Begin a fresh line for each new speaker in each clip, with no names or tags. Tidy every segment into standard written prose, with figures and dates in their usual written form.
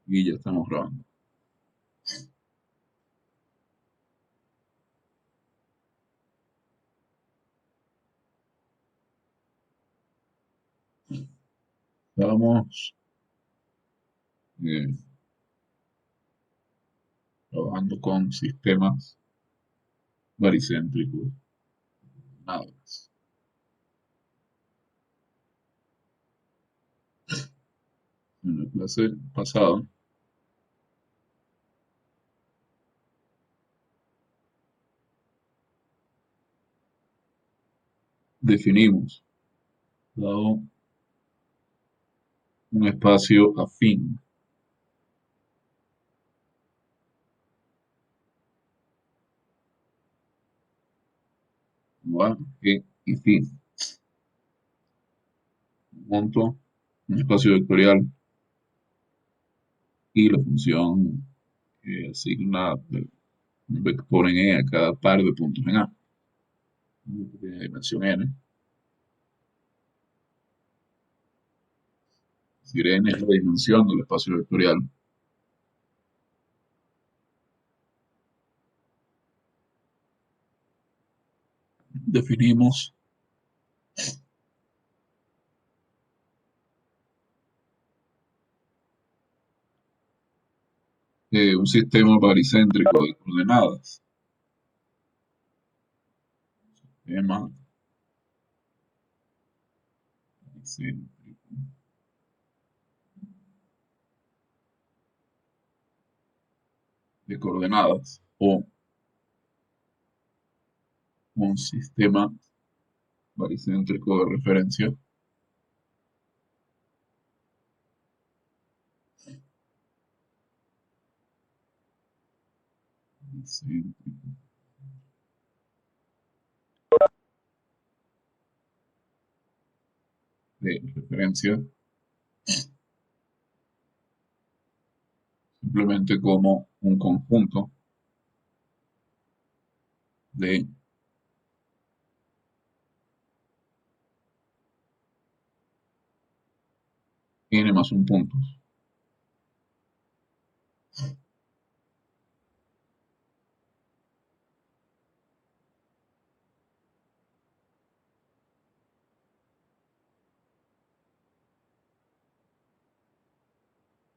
Y ya estamos grabando. Estamos eh, trabajando con sistemas baricéntricos. Nada más. En la clase pasada definimos, dado un espacio afín, ¿va? Y fin, monto un espacio vectorial y la función asigna un vector en E a cada par de puntos en A, de dimensión n. Es decir, n es la dimensión del espacio vectorial. Definimos un sistema baricéntrico de coordenadas. Sistema baricéntrico de coordenadas o un sistema baricéntrico de referencia de referencia simplemente como un conjunto de n más un puntos.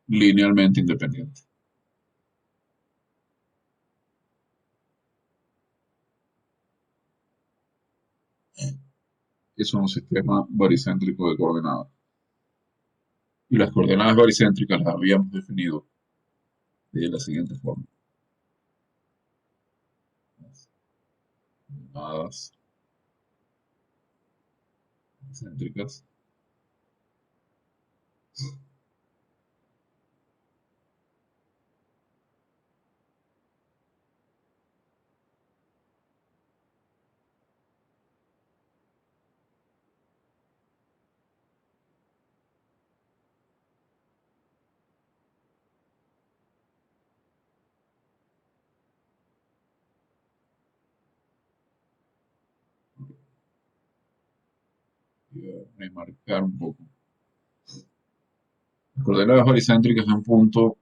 Linealmente independiente. Es un sistema baricéntrico de coordenadas. Y las coordenadas baricéntricas las habíamos definido de la siguiente forma. Las coordenadas baricéntricas voy a remarcar un poco. Las coordenadas baricéntricas de un punto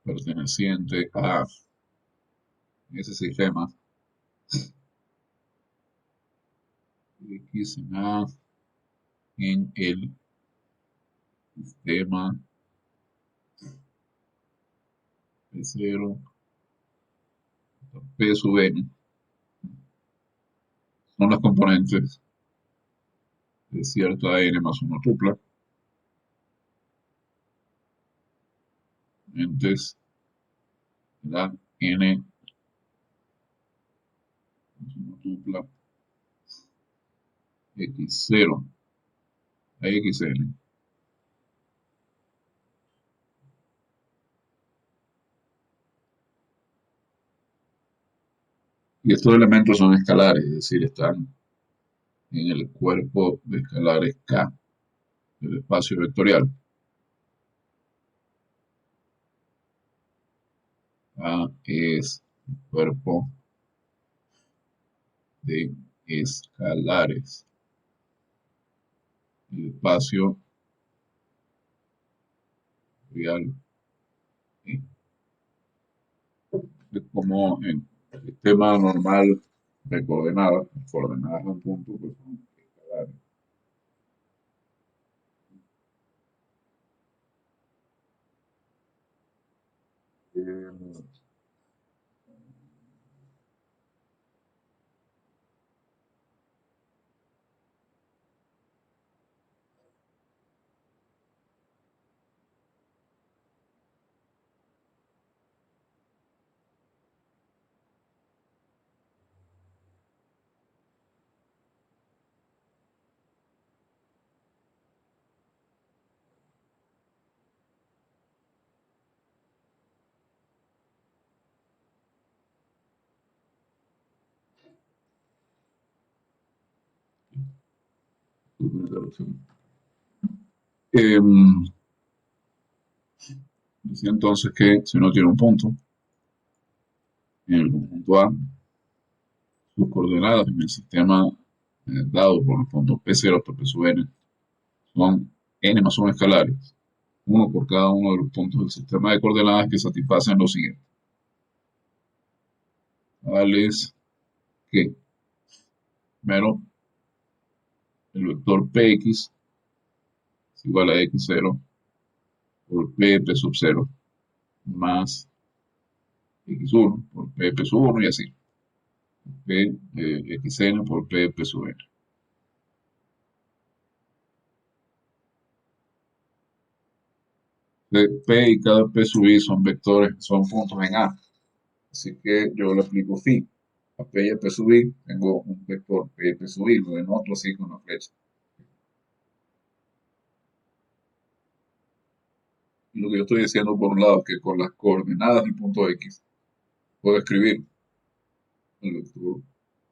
perteneciente a ese sistema X en A en el sistema P0 P sub n son las componentes de cierta n más 1 tupla, componentes de la n más 1 tupla x0 a xn. Y estos elementos son escalares, es decir, están en el cuerpo de escalares K del espacio vectorial. A es el cuerpo de escalares del espacio vectorial Es como en el sistema normal de coordenadas, las coordenadas de un punto pues son escalares. Eh, decía entonces que si uno tiene un punto en el conjunto A, sus coordenadas en el sistema dado por los puntos P0 hasta P sub n son n más 1 escalares, uno por cada uno de los puntos del sistema de coordenadas que satisfacen lo siguiente. Tales que, primero, el vector Px es igual a x0 por P sub 0 más x1 por P sub 1 y así. P xn por P sub n. P y cada P sub i son vectores, son puntos en A. Así que yo le aplico phi. A P y a P sub i tengo un vector P y P sub i, lo denoto así con la flecha. Y lo que yo estoy diciendo por un lado es que con las coordenadas del punto X puedo escribir el vector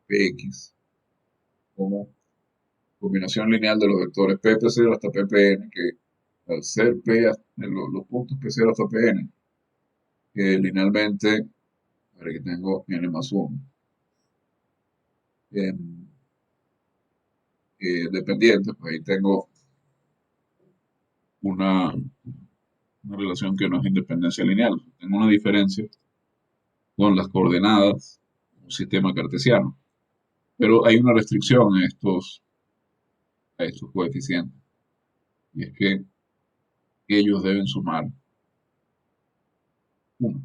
Px como combinación lineal de los vectores pp0 hasta ppn, que al ser p, los puntos p0 hasta pn, que linealmente, para que tengo n más 1, dependientes, pues ahí tengo una relación que no es independencia lineal. Tengo una diferencia con las coordenadas, un sistema cartesiano. Pero hay una restricción a estos coeficientes, y es que ellos deben sumar 1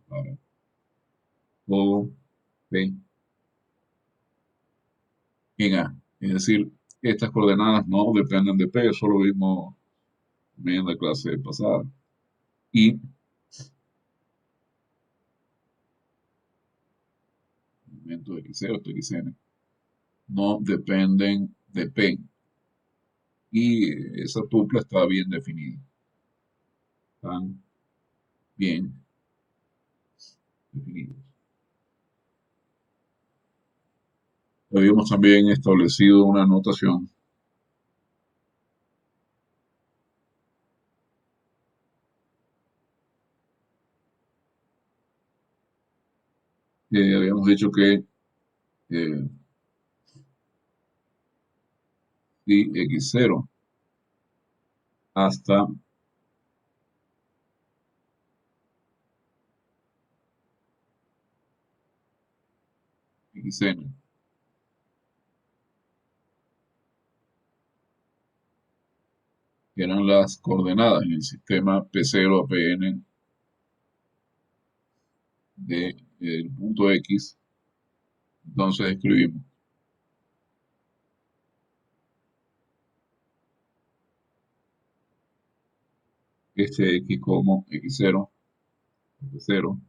para todo P en A. Es decir, estas coordenadas no dependen de P, eso lo vimos en la clase pasada. Y elementos x0, xn no dependen de P. Y esa tupla está bien definida. Están bien definidos. Habíamos también establecido una notación que habíamos dicho que eh, si x0 hasta xn que eran las coordenadas en el sistema P0 a Pn del punto X, entonces escribimos este X como X0 por P0,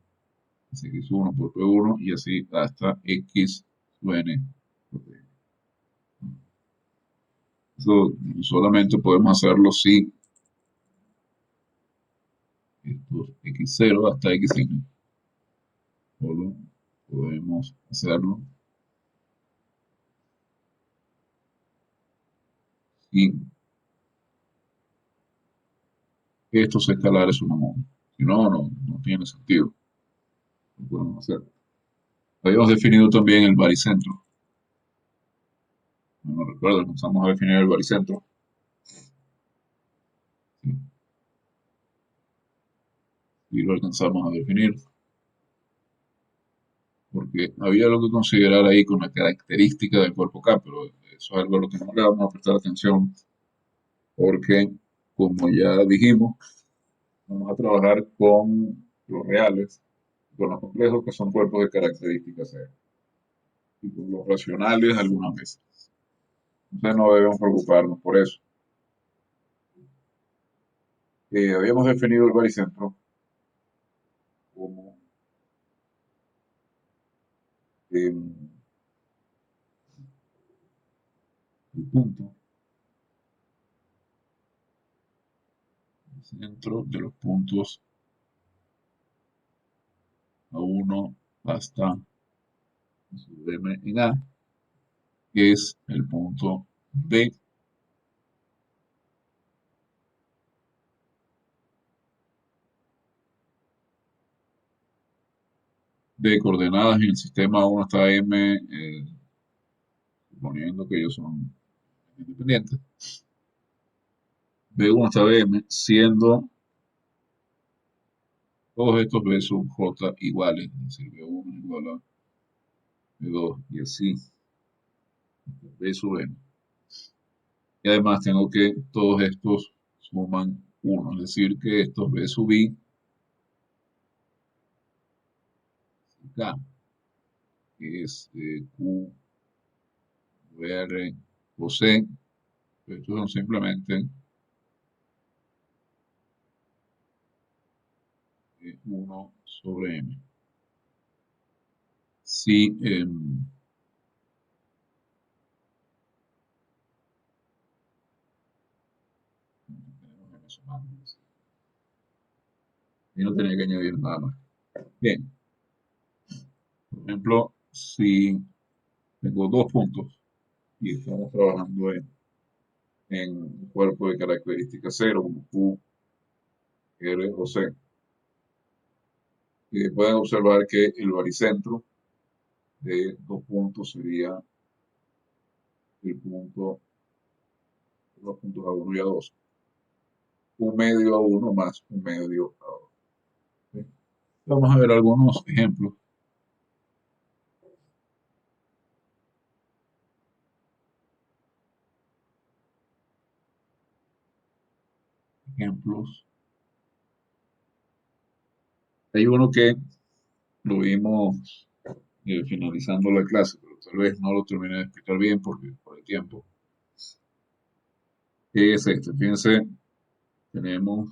es X1 por P1 y así hasta X sub n por P. Eso solamente podemos hacerlo si estos X0 hasta Xn. Solo podemos hacerlo si estos escalares suman 1. Si no, no tiene sentido. No podemos hacer. Habíamos definido también el baricentro. No recuerdo, comenzamos a definir el baricentro. Sí. y lo alcanzamos a definir, porque había algo que considerar ahí con la característica del cuerpo K, pero eso es algo a lo que no le vamos a prestar atención, porque como ya dijimos, vamos a trabajar con los reales, con los complejos que son cuerpos de características cero, y con los racionales algunas veces. Entonces no debemos preocuparnos por eso. Habíamos definido el baricentro como eh, el punto, el centro de los puntos A1 hasta M en A, que es el punto B de coordenadas en el sistema 1 hasta M, suponiendo que ellos son independientes. B1 hasta BM, siendo todos estos B sub J iguales, es decir, B1 igual a B2 y así, B sub M. Y además tengo que todos estos suman 1, es decir, que estos B sub I, K, que es Q, R o C, estos son simplemente 1 sobre M. Si y no tenía que añadir nada más. Bien, por ejemplo, si tengo dos puntos y estamos trabajando en un cuerpo de características cero, como Q, R o C, pueden observar que el baricentro de dos puntos sería el punto, los puntos A1 y A2. Un medio A1 más un medio A2. ¿Sí? Vamos a ver algunos ejemplos. Ejemplos. Hay uno que lo vimos finalizando la clase, pero tal vez no lo terminé de explicar bien porque por el tiempo. ¿Qué es este? Fíjense, tenemos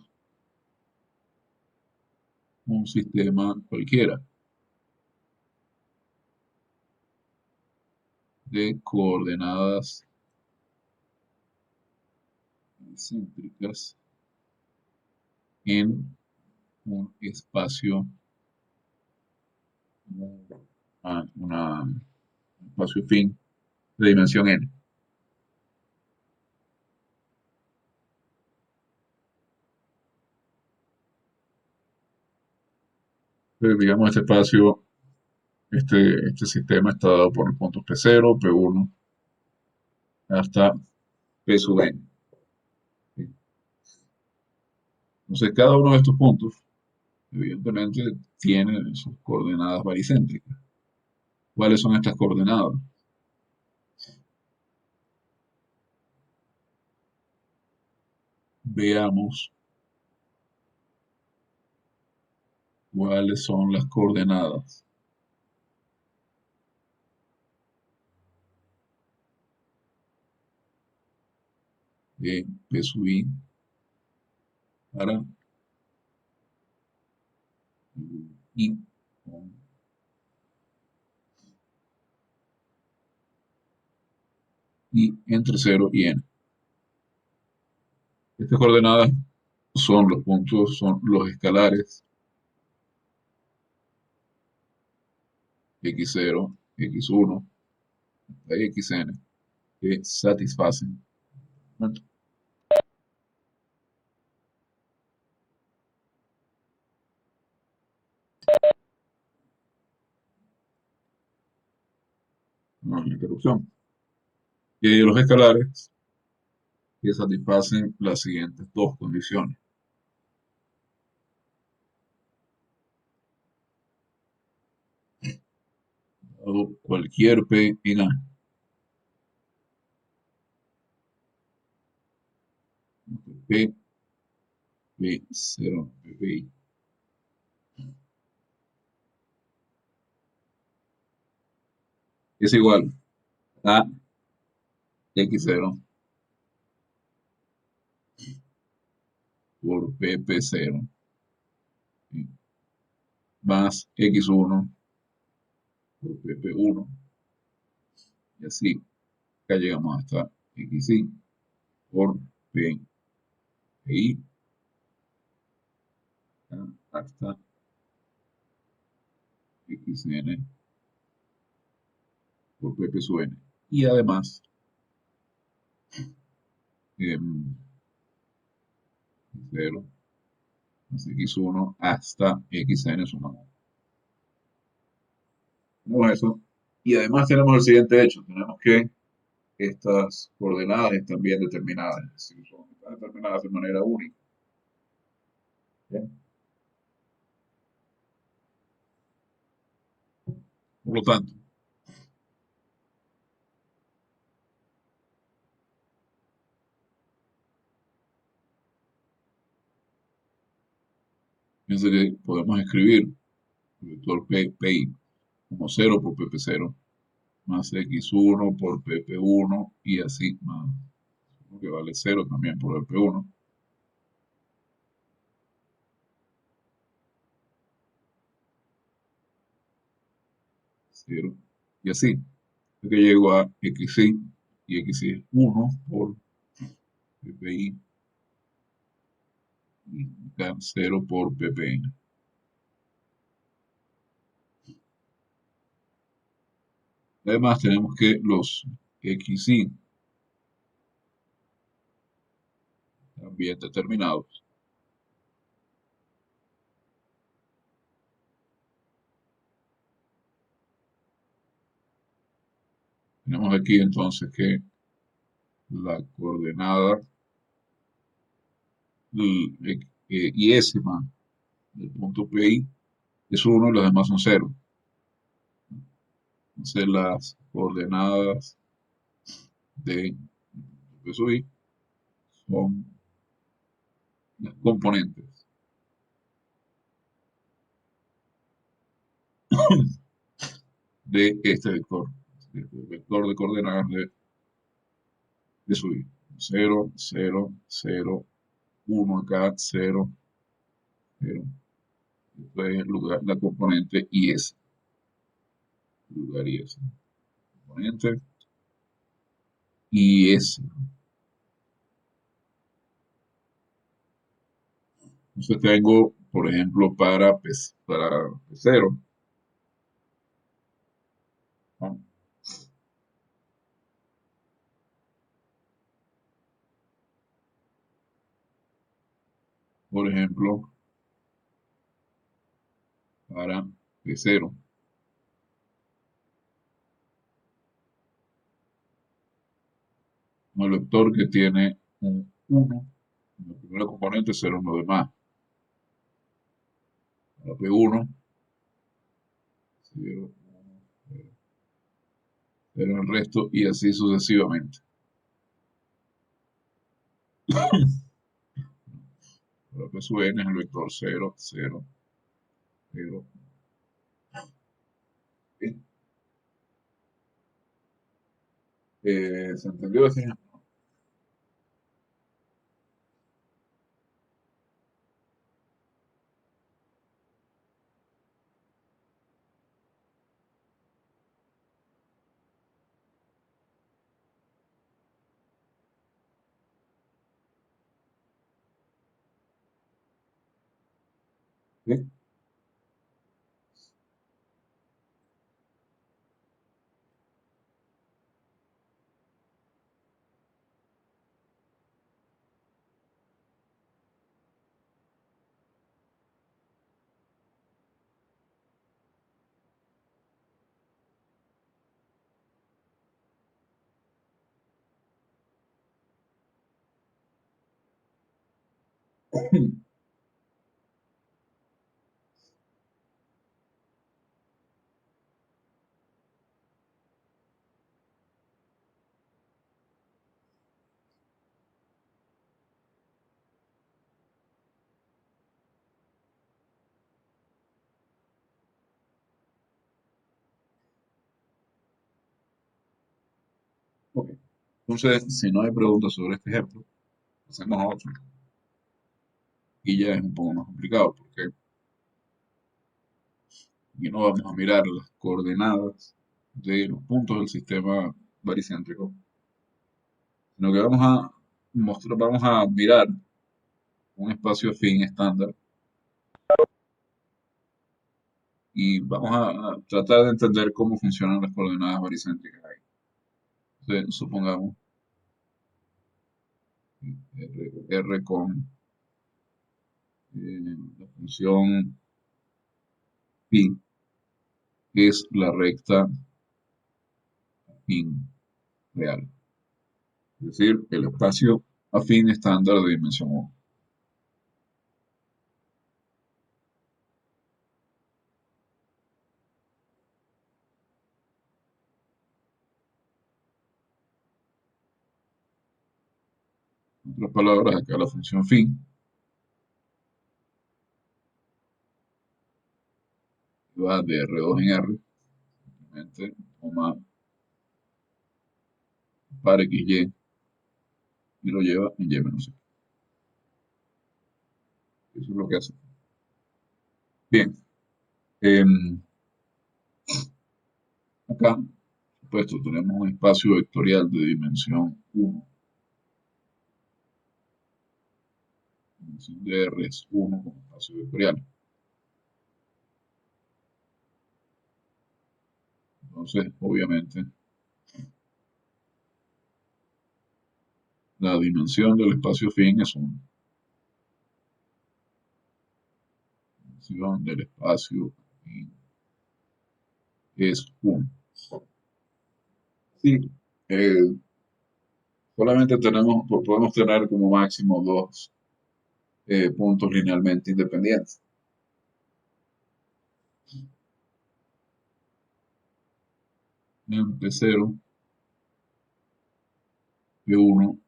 un sistema cualquiera de coordenadas céntricas en un espacio, un espacio fin de dimensión n. Entonces, digamos, este espacio, este sistema está dado por los puntos P0, P1 hasta P sub n. Entonces, cada uno de estos puntos, evidentemente, tiene sus coordenadas baricéntricas. ¿Cuáles son estas coordenadas? Veamos cuáles son las coordenadas de P sub i para i y entre 0 y n. Estas coordenadas son los puntos, son los escalares x0, x1 y xn que satisfacen. No hay interrupción. Y los escalares que satisfacen las siguientes dos condiciones. o cualquier P en A. P, P0, PPI. Es igual a X0 por PP0 más X1 por PP1 y así. Acá llegamos hasta XI por PI hasta XN por PP sub N. Y además, em, 0 más X1 hasta XN sumado. Tenemos eso. Y además tenemos el siguiente hecho. Tenemos que estas coordenadas están bien determinadas. Es decir, están determinadas de manera única. ¿Bien? Por lo tanto, pienso que podemos escribir el vector PI como 0 por PP0 más X1 por PP1 y así más, que vale 0 también por PP1, 0 y así. Que llego a XI y XI es 1 por PPI y acá 0 por PPN. Además tenemos que los XI están bien determinados. Tenemos aquí entonces que la coordenada iésima del punto PI es 1 y los demás son 0. Entonces las coordenadas de P sub I son las componentes de este vector. El vector de coordenadas de sub I. 0, 0, 0, 1 acá, 0, 0. Esto es lugar, la componente IS. Lugar IS. Componente IS. Entonces tengo, por ejemplo, para P0, ¿no? Por ejemplo, para P0, un vector que tiene un 1, en la primera componente, 0 en lo demás. Para P1, 0, 1, 0 en el resto y así sucesivamente. Para P sub n es el vector 0, 0, 0. ¿Se entendió ese ejemplo? ¿Sí? Ok. Entonces, si no hay preguntas sobre este ejemplo, hacemos otro. Y ya es un poco más complicado porque aquí no vamos a mirar las coordenadas de los puntos del sistema baricéntrico, sino que vamos a mirar un espacio afín estándar y vamos a tratar de entender cómo funcionan las coordenadas baricéntricas ahí. Entonces, supongamos R con la función phi es la recta afín real, es decir, el espacio afín estándar de dimensión 1. En otras palabras, acá la función phi va de R2 en R, simplemente toma par XY y lo lleva en Y menos X. Eso es lo que hace. Bien, em, acá, por supuesto, tenemos un espacio vectorial de dimensión 1. La dimensión de R es 1 como espacio vectorial. Entonces, obviamente, la dimensión del espacio fin es 1. La dimensión del espacio fin es 1. Sí, eh, solamente podemos tener como máximo dos puntos linealmente independientes. En P0, P1,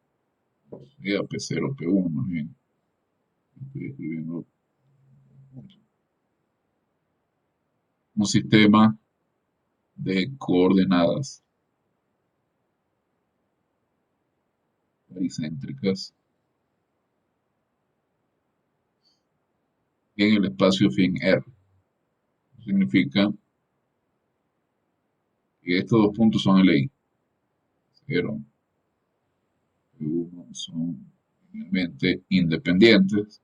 sería P0, P1 más bien. Estoy escribiendo un sistema de coordenadas baricéntricas en el espacio fin R. Significa que estos dos puntos son LI. 0 y 1 son realmente independientes,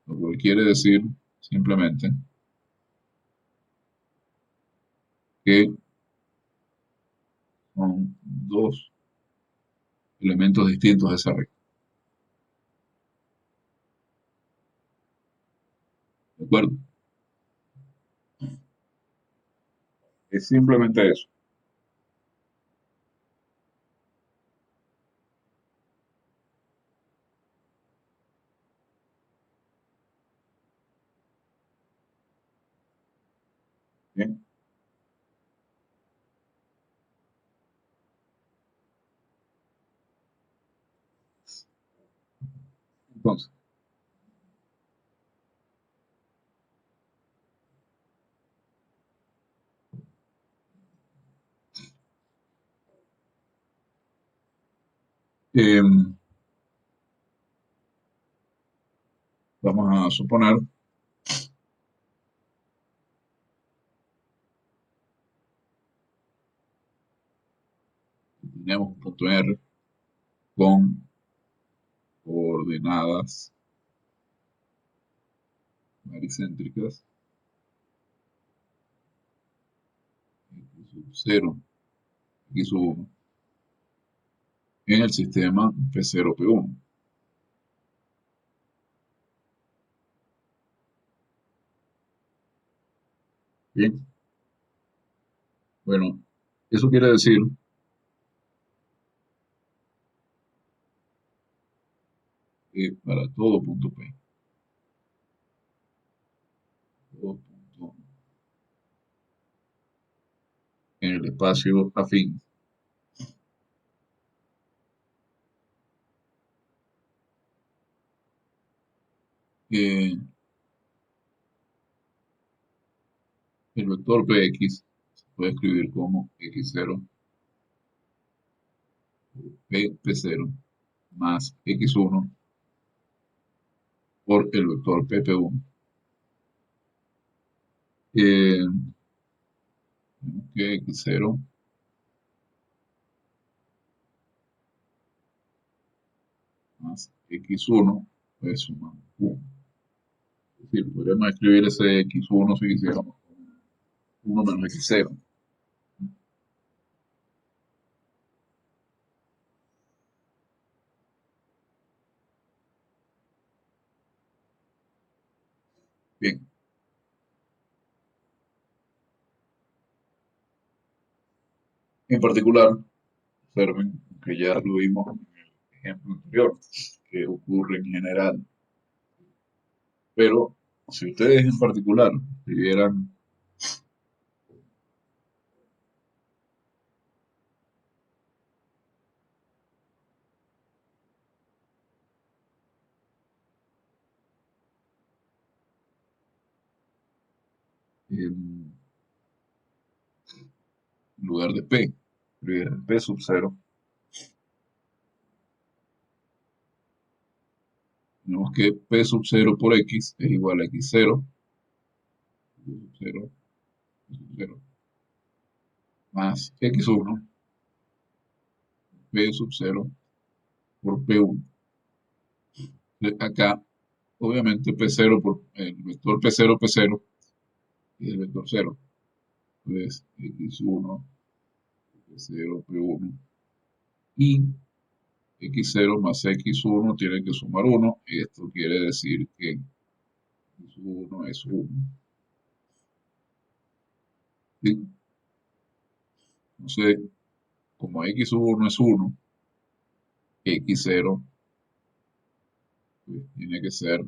lo cual quiere decir simplemente que son dos elementos distintos de esa recta. ¿De acuerdo? Es simplemente eso. Bien, entonces, em, vamos a suponer que tenemos un punto R con coordenadas baricéntricas x sub 0, x sub 1 en el sistema P0, P1. Bien, bueno, eso quiere decir que para todo punto P, todo punto en el espacio afín, eh, el vector Px se puede escribir como x0 P0 más x1 por el vector pp1. Eh, que x0 más x1 pues suma 1. Es decir, podríamos escribir ese x1 si quisiéramos 1 menos x0. Bien, en particular, observen que ya lo vimos en el ejemplo anterior, que ocurre en general. Pero si ustedes en particular escribieran en lugar de P, escribieran P sub 0, tenemos que P sub 0 por X es igual a X0, P sub 0, P sub 0, más X1, P sub 0 por P1. Acá, obviamente, P0 por el vector P0, P0 y el vector 0. Entonces, X1, P0, P1 y X0 más X1 tiene que sumar 1. Y esto quiere decir que X1 es 1. ¿Sí? Entonces, como X1 es 1, X0 pues, tiene que ser,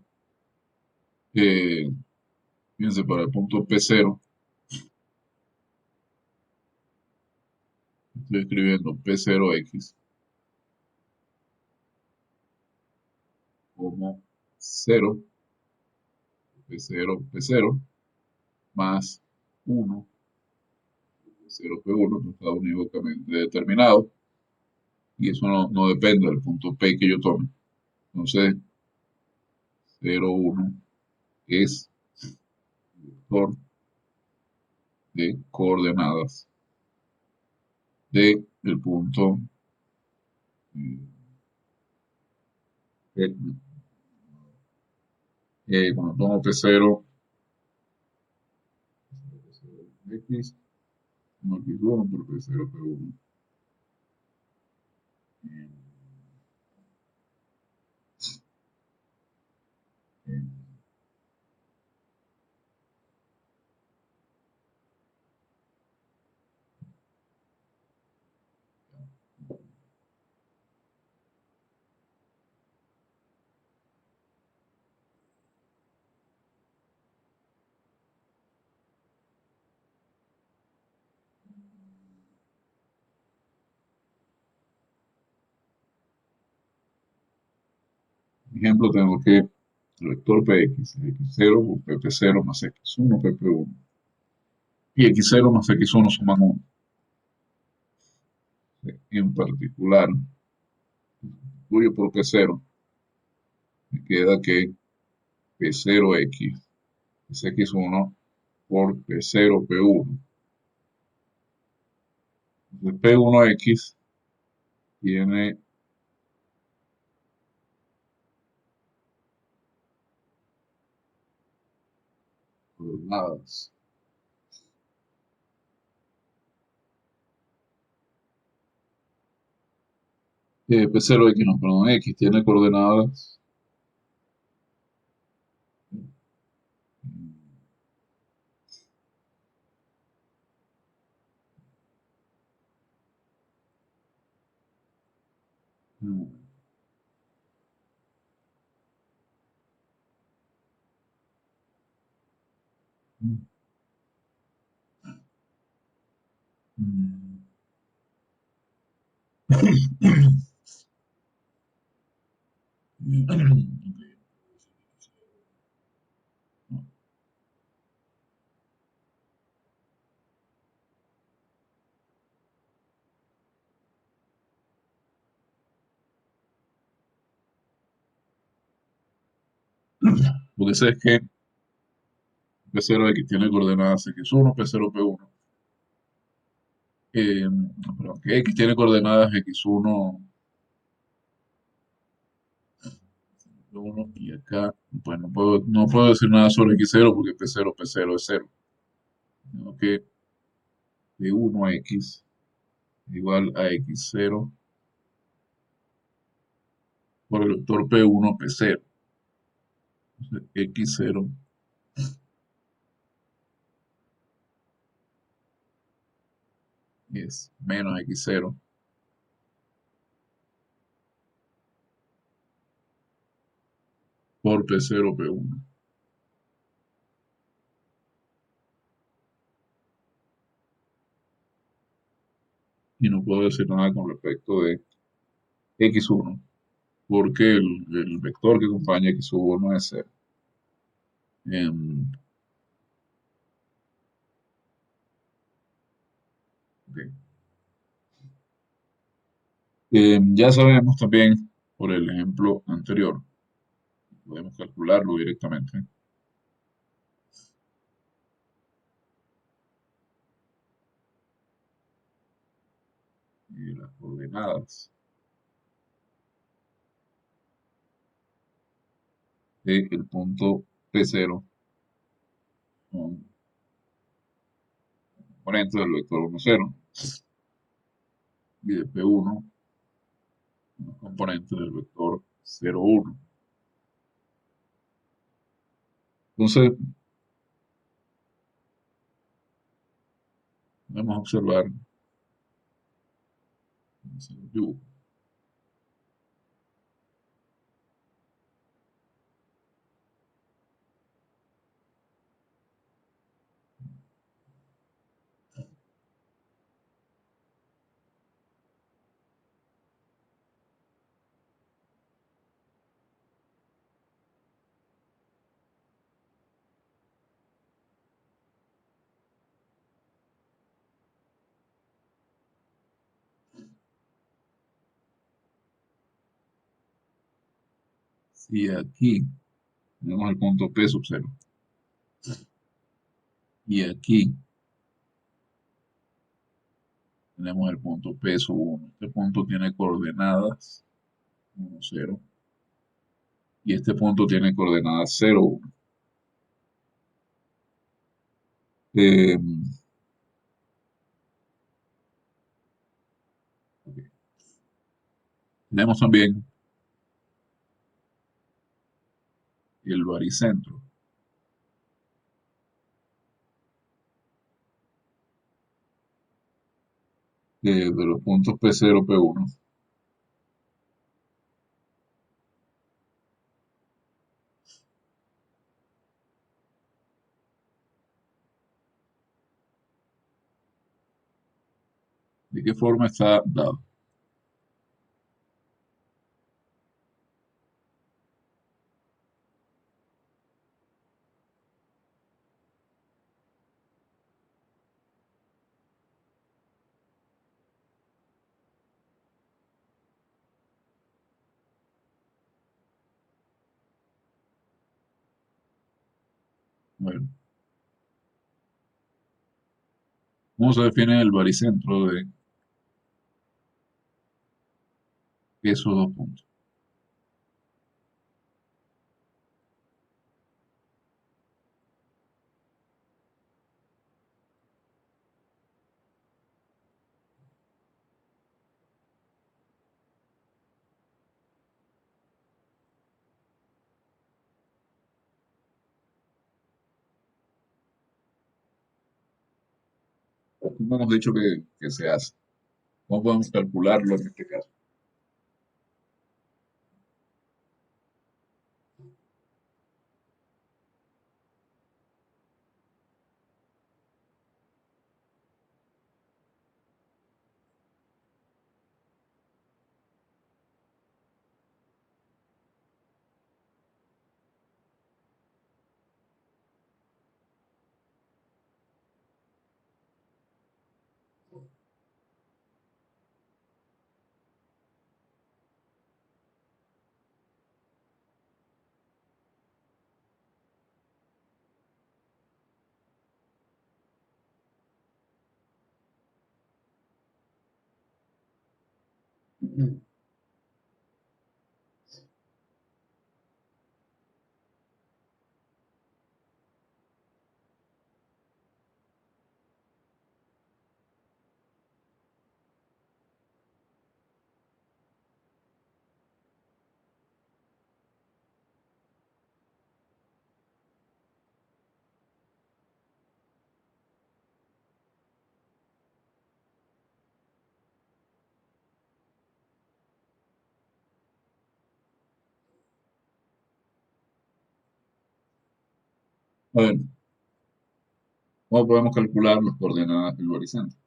fíjense, para el punto P0, estoy escribiendo P0X como 0, P0, P0, más 1, P0, P1, que está unívocamente determinado, y eso no depende del punto P que yo tome. Entonces, 0, 1 es el vector de coordenadas del punto eh, cuando tomo P0, X, no X1 por P0, P1. Ejemplo, tengo que el vector Px es x0 por pp0 más x1 pp1. Y x0 más x1 suman 1. En particular, sustituyo por p0, me queda que p0x es x1 por p0 p1. Entonces p1x tiene coordenadas. P0x, no, perdón, x tiene coordenadas. mm, mm, mm, Porque sé que P0X tiene coordenadas X1, P0, P1. Perdón, que X tiene coordenadas X1, P1 y acá, pues no puedo decir nada sobre X0 porque P0, P0 es cero. Tengo que P1 a X igual a X0 por el vector P1, P0. Entonces, X0 es menos X0 por P0, P1. Y no puedo decir nada con respecto de X1 porque el vector que acompaña X1 es cero. Em, ok. Ya sabemos también por el ejemplo anterior, podemos calcularlo directamente, y las coordenadas del punto P0 son componentes del vector 1, 0, y de P1 son componentes del vector 0, 1. Entonces, podemos observar, si lo dibujo, si aquí tenemos el punto P sub 0 y aquí tenemos el punto P sub 1, este punto tiene coordenadas 1, 0 y este punto tiene coordenadas 0, 1. Eh, ok. Tenemos también el baricentro de los puntos P0, P1. ¿De qué forma está dado? Bueno, ¿cómo se define el baricentro de esos dos puntos? ¿Cómo hemos dicho que se hace? ¿Cómo podemos calcularlo en este caso? A ver, ¿cómo podemos calcular las coordenadas del baricentro?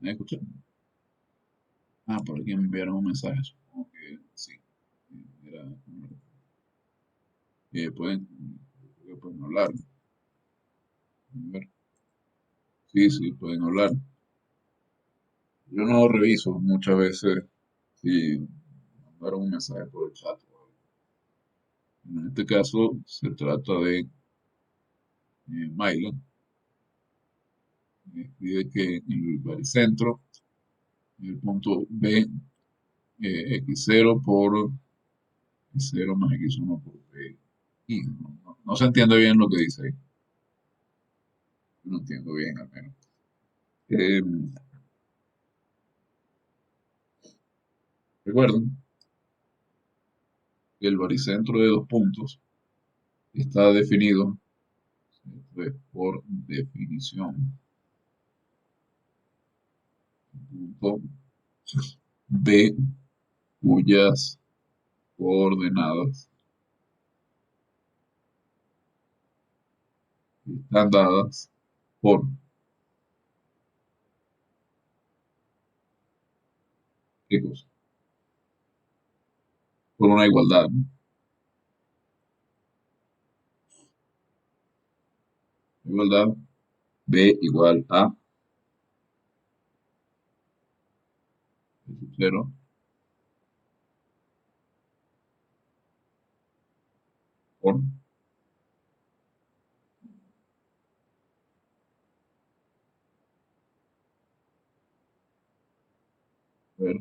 ¿Me escuchan? Ah, por aquí me enviaron un mensaje, supongo que sí. Era, pueden hablar. A ver. Sí, sí, pueden hablar. Yo no reviso muchas veces si mandaron un mensaje por el chat o algo. En este caso se trata de Mylan. Pide que el baricentro, el punto B, x0 por x0 más x1 por b. Y no se entiende bien lo que dice ahí. No entiendo bien al menos. Eh, Recuerden que el baricentro de dos puntos está definido por definición. Punto B cuyas coordenadas están dadas por ¿qué cosa? Por una igualdad, ¿no? Igualdad B igual a 0 por ver,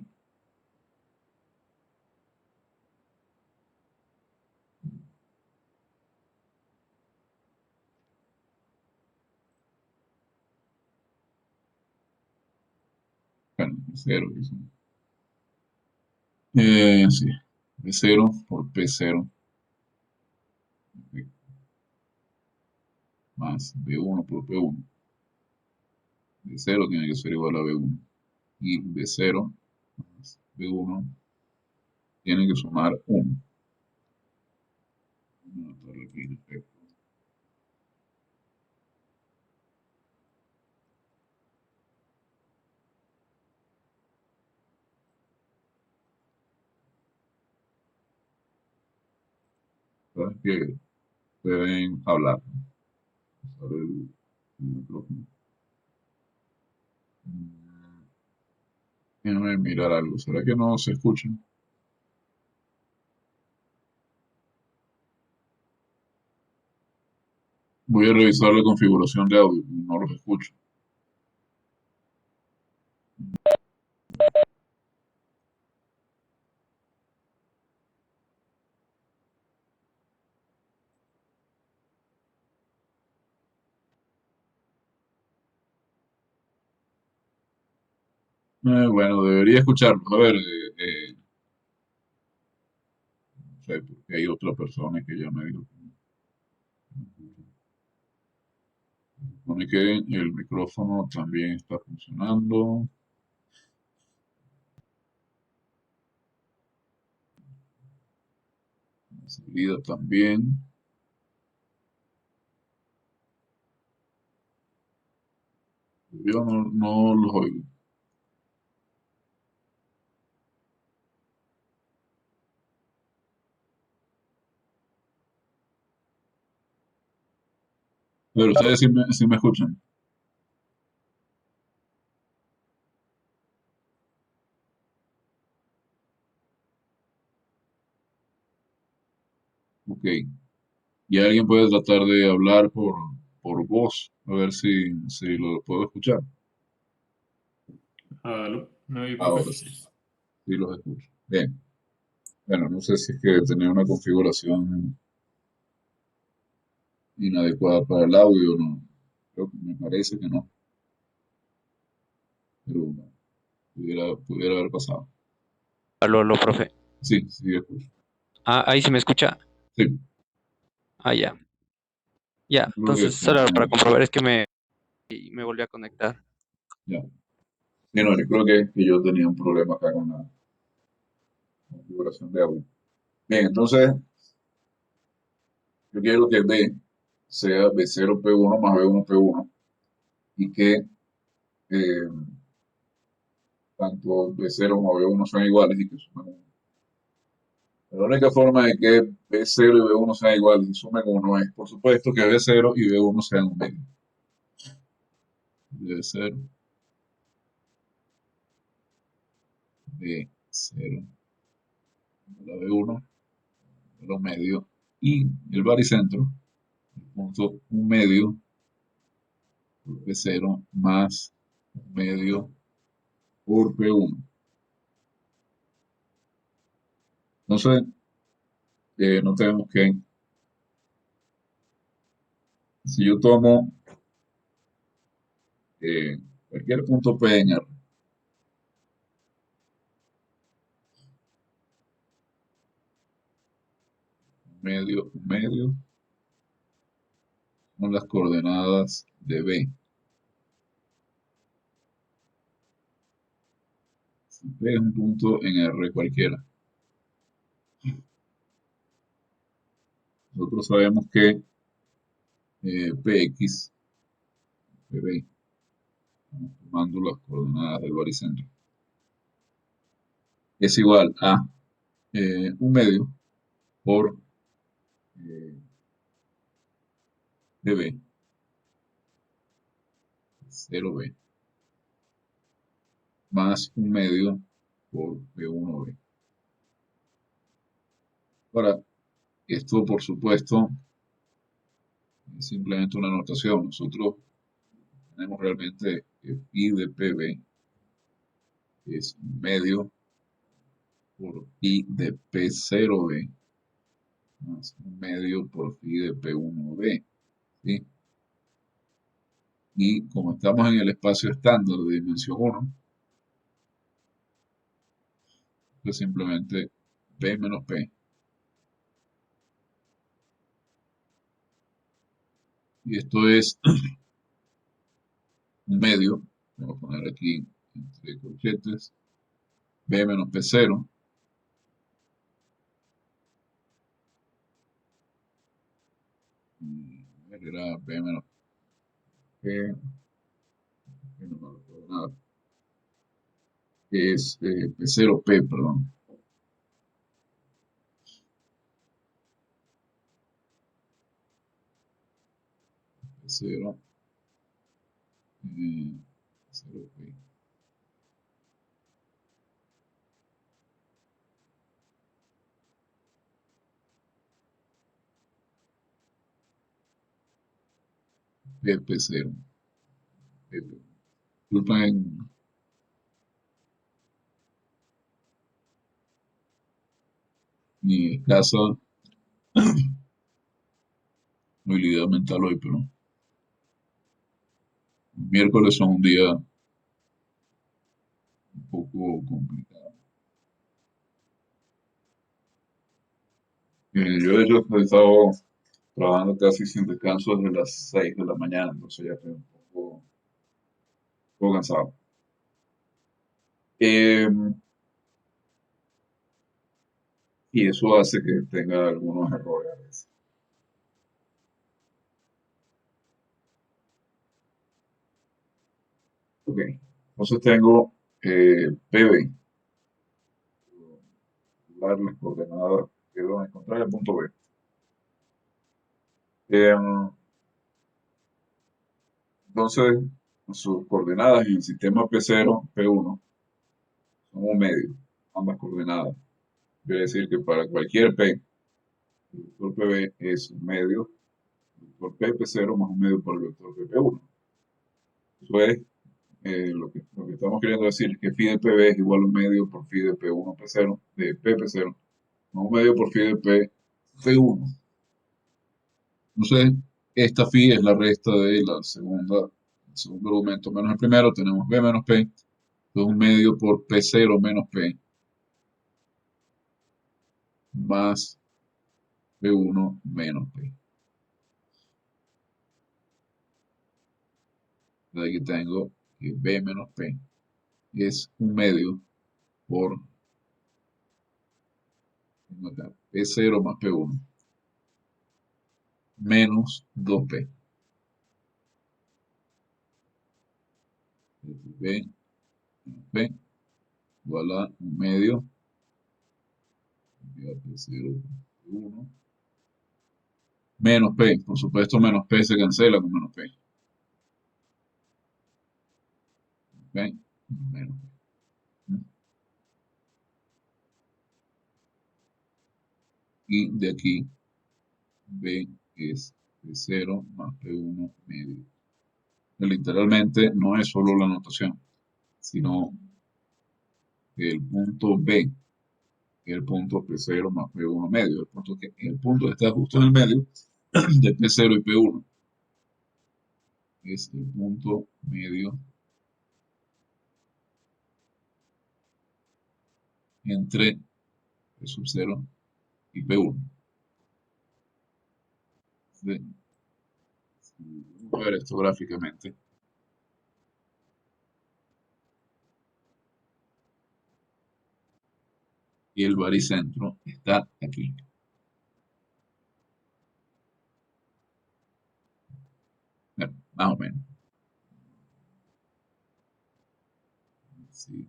bueno, 0, sí, B0 por P0 más B1 por P1. B0 tiene que ser igual a B1 y B0 más B1 tiene que sumar 1. ¿Sabes que pueden hablar? Usar el micrófono. Mm, Déjame mirar algo. ¿Será que no se escucha? Voy a revisar la configuración de audio. No los escucho. Bueno, debería escucharlos. A ver, no sé, porque hay otra persona que ya me dijo que no. Supone que el micrófono también está funcionando. La salida también. Yo no los oigo. Pero ustedes sí me escuchan. Ok. Y alguien puede tratar de hablar por voz, a ver si lo puedo escuchar.
Aló, ¿me oye, profe?
Ahora sí, sí los escucho. Bien. Bueno, no sé si es que tenía una configuración inadecuada para el audio o no. Creo que me parece que no, pero bueno, pudiera haber pasado.
Aló, profe.
Sí, sí, escucho.
Ah, ahí se me escucha.
Sí,
Ah, ya. Ya,
yo creo que
entonces solo para comprobar es que me volví a conectar.
ya. Sí, no, yo creo que yo tenía un problema acá con la configuración de audio. Bien, entonces yo quiero que B sea B0P1 más B1P1 y que eh, tanto B0 como B1 sean iguales y que sumen 1. La única forma de que B0 y B1 sean iguales y sumen 1 es, por supuesto, que B0 y B1 sean un medio. B0, B0, la B1, los medios y el baricentro, el punto un medio por B0 más un medio por P1. Entonces, no tenemos que, si yo tomo cualquier punto P en R, un medio, son las coordenadas de B. Si P es un punto en R cualquiera, nosotros sabemos que Px, Pb, estamos tomando las coordenadas del baricentro, es igual a un medio por eh, dB, 0b, más un medio por b1b. Ahora, esto por supuesto es simplemente una notación. Nosotros tenemos realmente que phi de pb es un medio por phi de p0b más un medio por phi de p1b. ¿Sí? Y como estamos en el espacio estándar de dimensión 1, pues simplemente p menos p. Y esto es un medio, voy a poner aquí entre corchetes, b menos p0, y era b menos p, que no me recuerdo nada, que es p0p, perdón, p0, 0p, p0. Disculpen mi escasa movilidad mental hoy, pero los miércoles son un día un poco complicado. Yo de hecho he estado trabajando casi sin descanso desde las 6 de la mañana, entonces ya estoy un poco cansado. Eh, y eso hace que tenga algunos errores a veces. Ok, entonces tengo PB, dar las coordenadas que debo encontrar el punto B. Eh, Entonces, sus coordenadas en el sistema P0, P1 son un medio, ambas coordenadas. Quiere decir que para cualquier P, el vector PB es un medio, el vector P, P0 más un medio por el vector PP1. Eso es lo que estamos queriendo decir, es que phi de PB es igual a un medio por phi de P1, P0, de PP0, más un medio por phi de P, P1. Entonces, esta phi es la resta de el segundo argumento menos el primero, tenemos B menos P, entonces un medio por P0 menos P, más P1 menos P. De aquí tengo que B menos P es un medio por, tengo acá, P0 más P1 menos 2P. B menos P igual a un medio, P0, P1, menos P. Por supuesto, menos P se cancela con menos P. ¿Ok? Menos P. Y de aquí, B es P0 más P1 medio. Literalmente no es solo la notación, sino que el punto B es el punto P0 más P1 medio. El punto que está justo en el medio de P0 y P1 es el punto medio entre P sub 0 y P1. Vamos a ver esto gráficamente. Y el baricentro está aquí. Bueno, más o menos. Sí.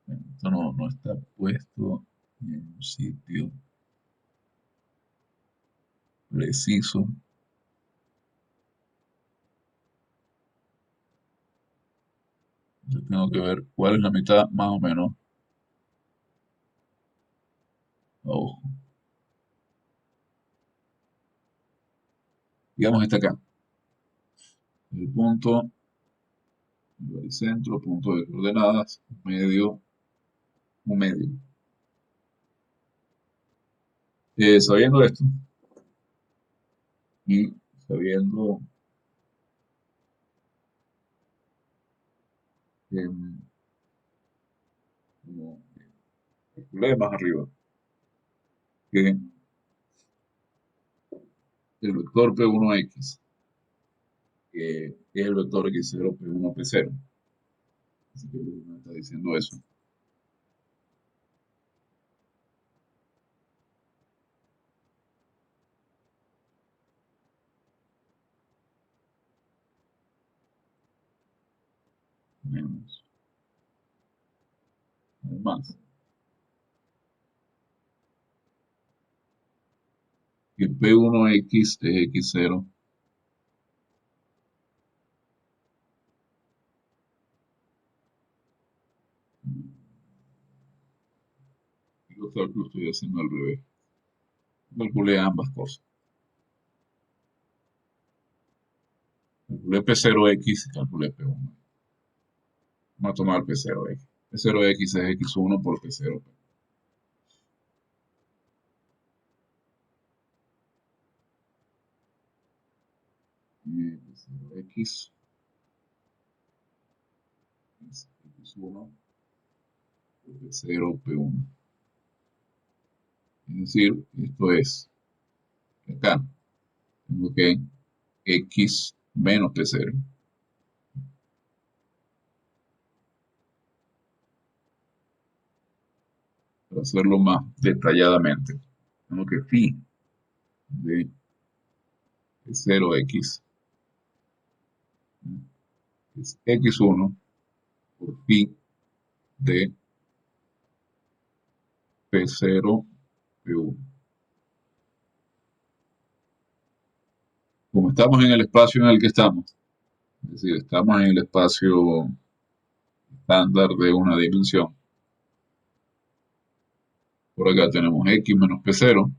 Bueno, esto no está puesto en un sitio preciso. Yo tengo que ver cuál es la mitad más o menos. Ojo. Digamos está acá. El punto, el baricentro, punto de coordenadas, medio, un medio. Sabiendo esto y sabiendo como calculé más arriba que el vector P1X, que es el vector X0, P1, P0. Así que me está diciendo eso. Menos. Además, que P1X es X0. Y los cálculos estoy haciendo al revés. Calculé ambas cosas. Calculé P0X y calculé P1. Vamos a tomar P0X. P0X es X1 por P0. P0X es X1 por P0, P1. Es decir, esto es acá. Tengo que X menos P0. Para hacerlo más detalladamente, tengo que phi de P0X es X1 por phi de P0, P1. Como estamos en el espacio en el que estamos, es decir, estamos en el espacio estándar de una dimensión, por acá tenemos x menos P0,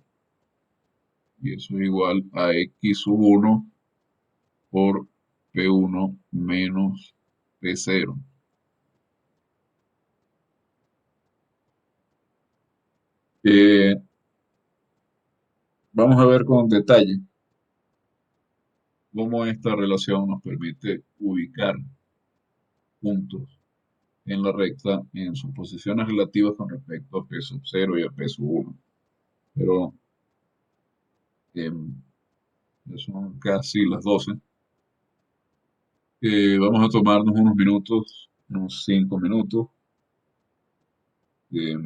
y eso es igual a x sub 1 por P1 menos P0. Eh, Vamos a ver con detalle cómo esta relación nos permite ubicar puntos en la recta en sus posiciones relativas con respecto a P sub 0 y a P sub 1. Pero ya son casi las 12. Vamos a tomarnos unos minutos, unos 5 minutos. eh,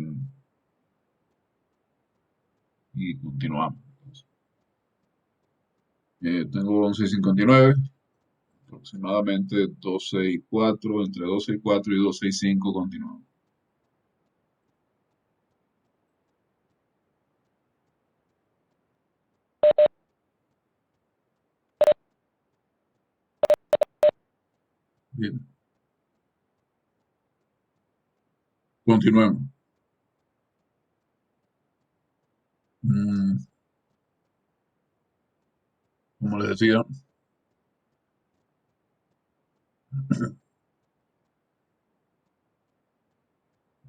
y continuamos. Tengo 11:59, aproximadamente 12:04, entre 12:04 y 12:05 continuamos. Bien, continuemos. Mm, Como les decía,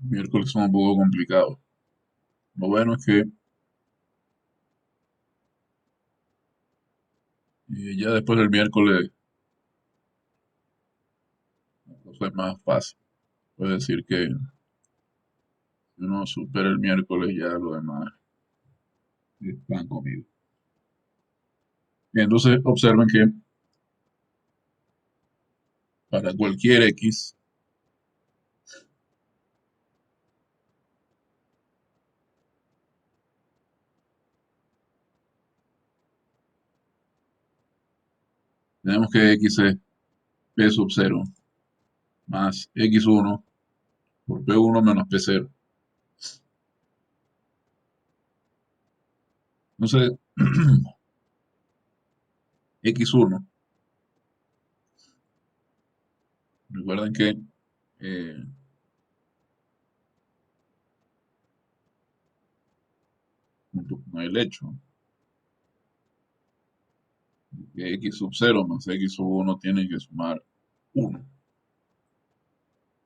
miércoles son un poco complicados. Lo bueno es que ya después del miércoles la cosa es más fácil. Es decir, que si uno supera el miércoles, ya lo demás es pan comido. Bien, entonces observen que para cualquier X, tenemos que X es P sub 0 más X1 por P1 menos P0. Entonces, X1, recuerden que eh, junto con el hecho de que X sub 0 más X sub 1 tienen que sumar 1.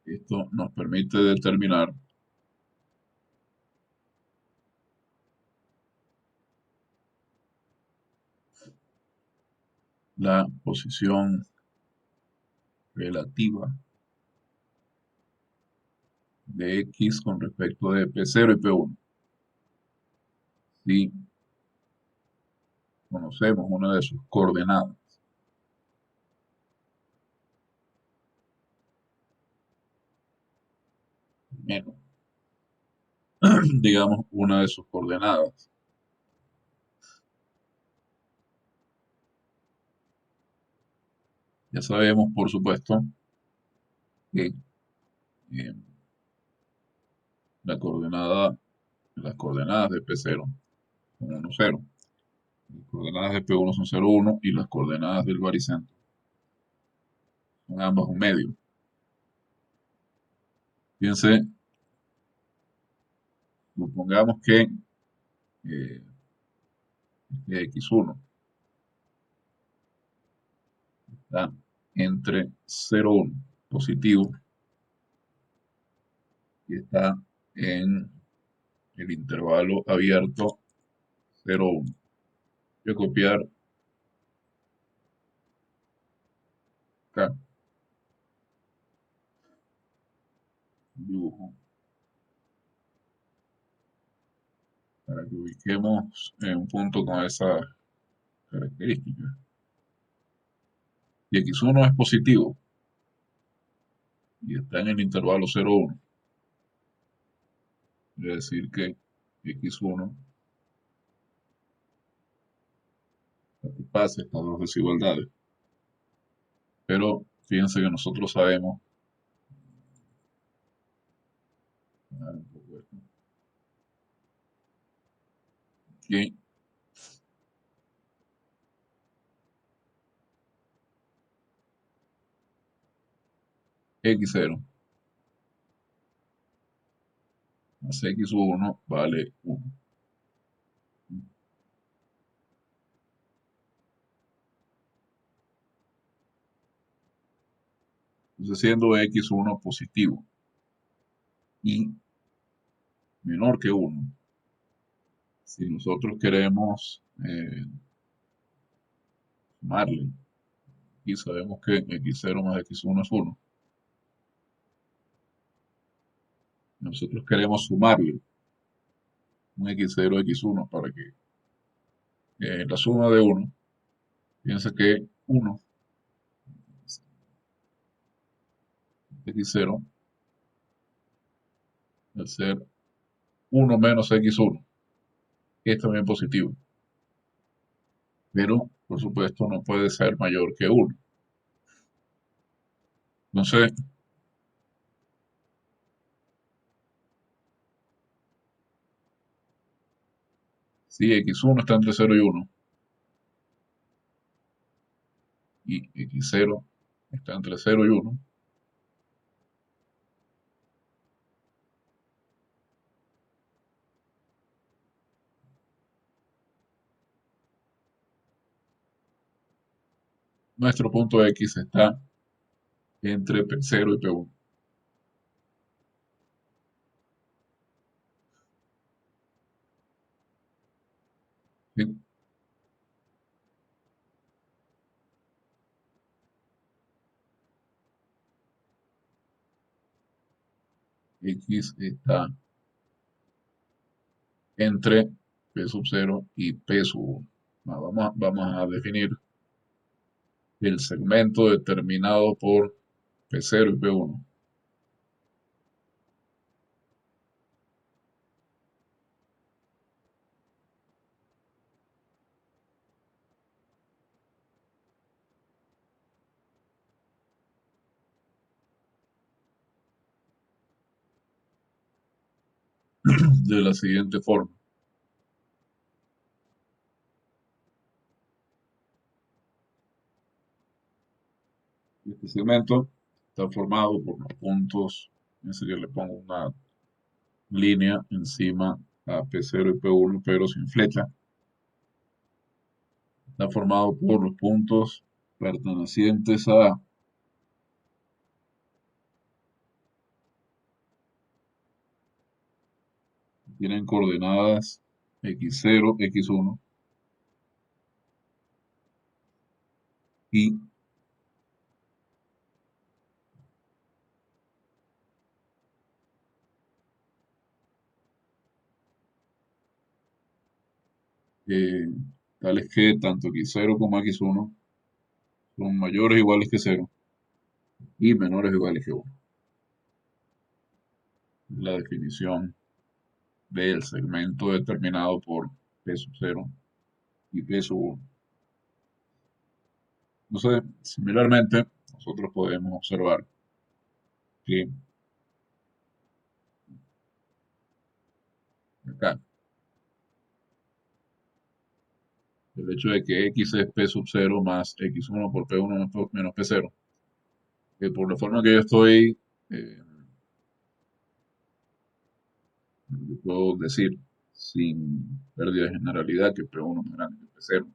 Esto nos permite determinar la posición relativa de X con respecto de P0 y P1. Si conocemos una de sus coordenadas, menos, digamos, una de sus coordenadas, ya sabemos, por supuesto, que eh, la coordenada, las coordenadas de P0 son 1, 0. Las coordenadas de P1 son 0, 1 y las coordenadas del baricentro son ambas un medio. Fíjense, supongamos que eh, X1 está entre 0, 1, positivo, y está en el intervalo abierto 0, 1. Voy a copiar acá un dibujo para que ubiquemos en un punto con esa característica. Si X1 es positivo y está en el intervalo 0, 1, quiere decir que X1 satisface estas dos desigualdades. Pero fíjense que nosotros sabemos, un poco esto, que x0 más x1 vale 1. Entonces, siendo x1 positivo y menor que 1, si nosotros queremos sumarle, y sabemos que x0 más x1 es 1, nosotros queremos sumarle un x0 x1 para que la suma de 1, piensa que 1 x0 al ser 1 menos x1, que es también positivo, pero por supuesto no puede ser mayor que 1. Entonces, si x1 está entre 0 y 1 y x0 está entre 0 y 1, nuestro punto X está entre P0 y P1. ¿Sí? X está entre P sub 0 y P sub 1. Vamos a definir el segmento determinado por P0 y P1. De la siguiente forma. Este segmento está formado por los puntos, en serio le pongo una línea encima a P0 y P1, pero sin flecha. Está formado por los puntos pertenecientes a tienen coordenadas x0, x1 y eh, tales que tanto x0 como x1 son mayores o iguales que 0 y menores o iguales que 1. La definición del segmento determinado por P sub 0 y P sub 1. Entonces, similarmente, nosotros podemos observar que acá el hecho de que x es P sub 0 más x1 por P1 menos P0, que por la forma que yo estoy, eh, yo puedo decir sin pérdida de generalidad que P1 es más grande que P0.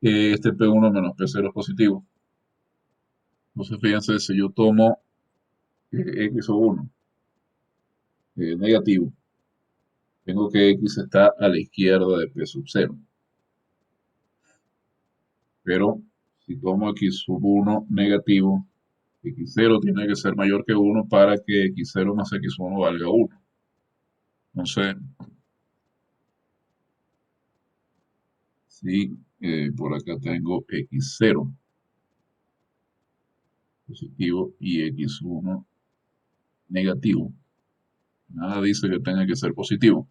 Que este P1 menos P0 es positivo. Entonces, fíjense, si yo tomo X o 1 negativo, tengo que X está a la izquierda de P sub 0. Pero si tomo X sub 1 negativo, X0 tiene que ser mayor que 1 para que X0 más X1 valga 1. Entonces, si por acá tengo X0 positivo y X1 negativo, nada dice que tenga que ser positivo.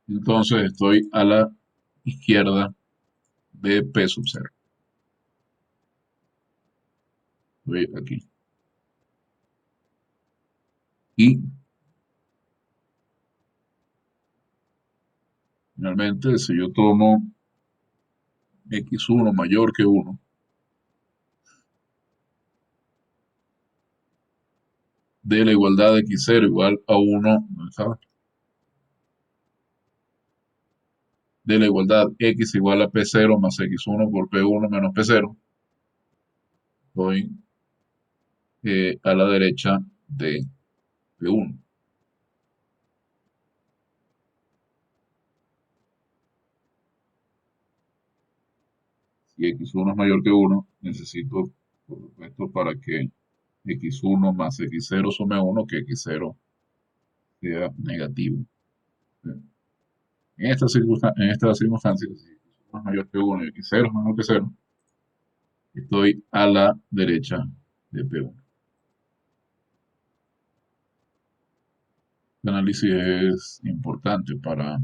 Entonces estoy a la izquierda de P sub 0. Estoy aquí. Y finalmente, si yo tomo x1 mayor que 1 de la igualdad de x0 igual a 1, de la igualdad x igual a p0 más x1 por p1 menos p0, estoy a la derecha de p1. Si x1 es mayor que 1, necesito, por supuesto, para que x1 más x0 sume a 1, que x0 sea negativo. En estas circunstancias, si x1 es mayor que 1 y x0 es menor que 0, estoy a la derecha de P1. El análisis es importante para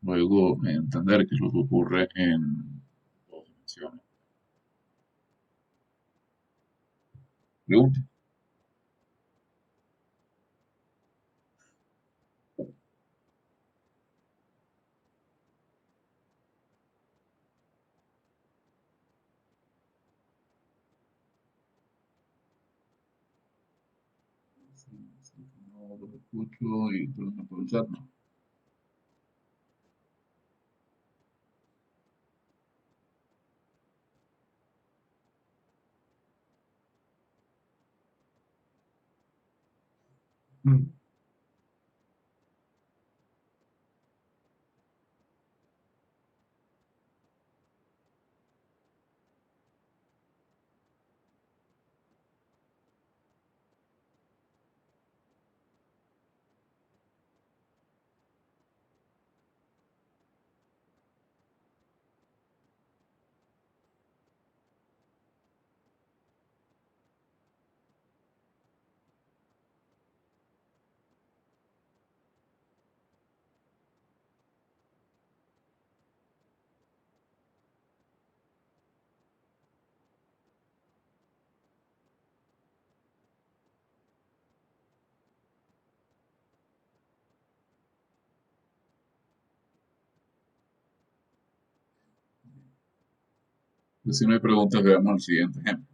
luego entender qué es lo que ocurre en dos dimensiones. Pregunta. Sí, no lo escucho y pregunta por el chat, ¿no? Mm. Pues si no hay preguntas, veamos el siguiente ejemplo.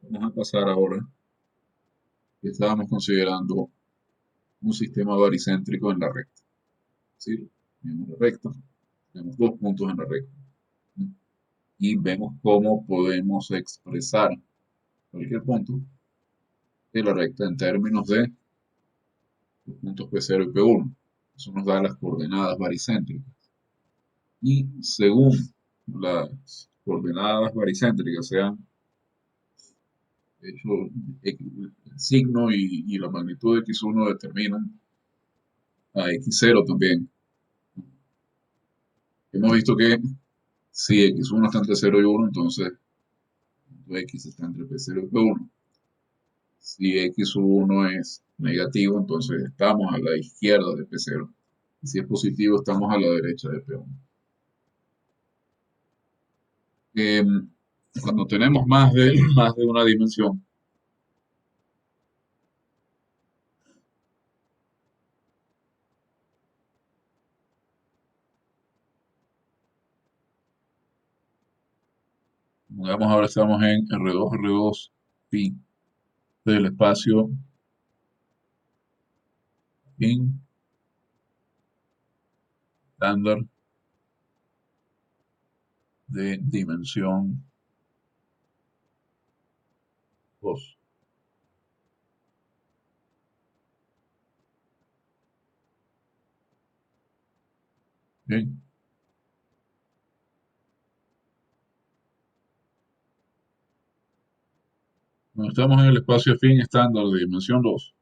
Vamos a pasar ahora, que estábamos considerando un sistema baricéntrico en la recta. ¿Sí? Tenemos la recta, tenemos dos puntos en la recta. Y vemos cómo podemos expresar cualquier punto de la recta en términos de los puntos P0 y P1. Eso nos da las coordenadas baricéntricas. Y según las coordenadas baricéntricas sean, de hecho, el signo y la magnitud de x1 determinan a x0 también. Hemos visto que si x1 está entre 0 y 1, entonces x está entre P0 y P1. Si x1 es negativo, entonces estamos a la izquierda de P0. Y si es positivo, estamos a la derecha de P1. Cuando tenemos más de una dimensión, digamos ahora estamos en R2, pi del espacio in estándar de dimensión 2. Bien. Cuando estamos en el espacio afín estándar de dimensión 2,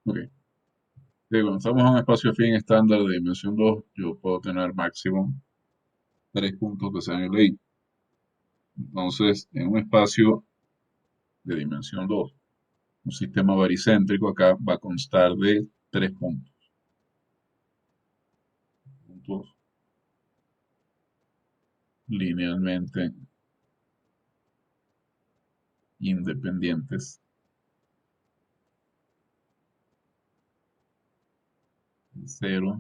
Ok. Cuando estamos en un espacio afín estándar de dimensión 2, yo puedo tener máximo 3 puntos que sean el I. Entonces, en un espacio de dimensión 2, un sistema baricéntrico acá va a constar de 3 puntos. Puntos linealmente independientes. P0,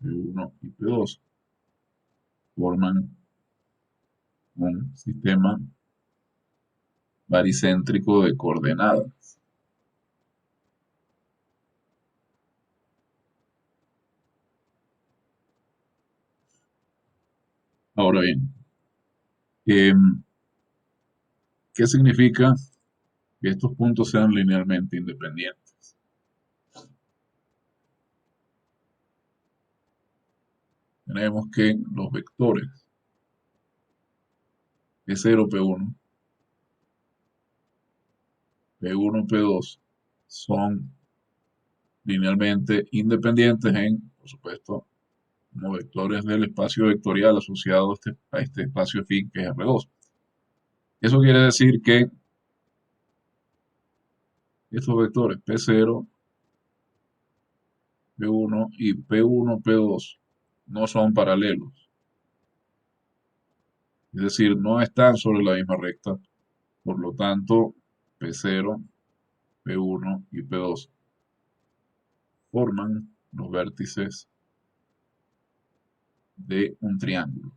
P1 y P2 forman un sistema baricéntrico de coordenadas. Ahora bien, em, ¿qué significa que estos puntos sean linealmente independientes? Tenemos que los vectores P0, P1, P1, P2 son linealmente independientes por supuesto, como vectores del espacio vectorial asociado a este espacio afín que es R2. Eso quiere decir que estos vectores P0, P1 y P1, P2 no son paralelos, es decir, no están sobre la misma recta, por lo tanto, P0, P1 y P2 forman los vértices de un triángulo.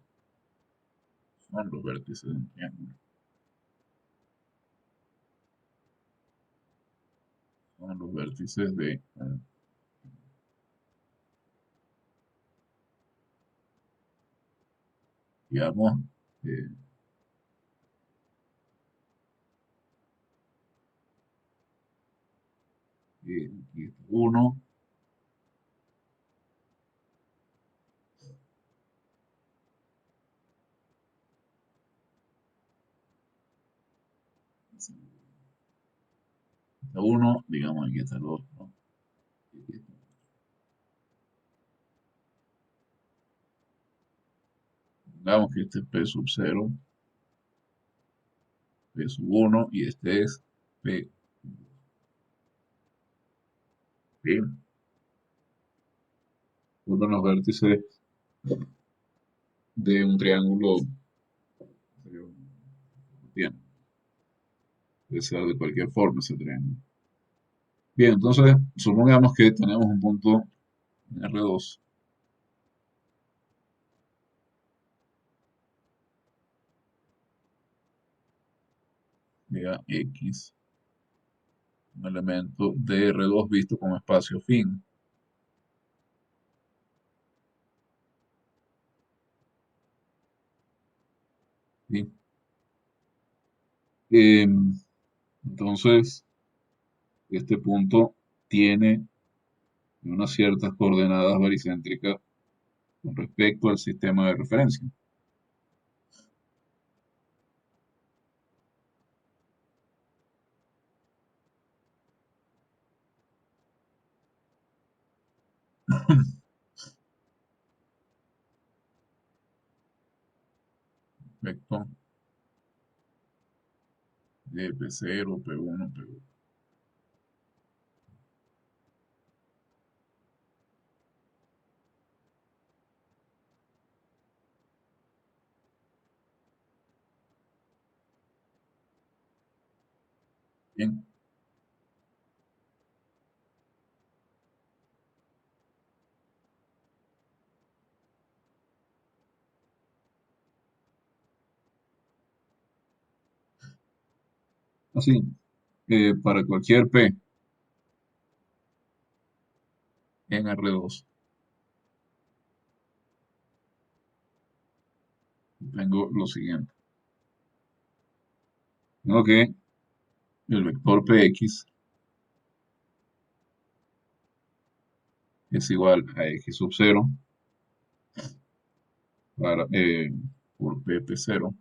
Son los vértices de un triángulo. Son los vértices de un, digamos, eh, uno, uno, digamos, aquí está el otro. Digamos que este es P sub 0, P sub 1 y este es P. Bien, forman los vértices de un triángulo, bien, puede ser de cualquier forma ese triángulo. Bien, entonces supongamos que tenemos un punto en R2, diga X, un elemento de R2 visto como espacio afín. ¿Sí? Entonces, este punto tiene unas ciertas coordenadas baricéntricas con respecto al sistema de referencia. Respecto de P0, P1, P2. Bien, así, para cualquier P en R2, tengo lo siguiente. Tengo que el vector Px es igual a X sub 0 por Pp0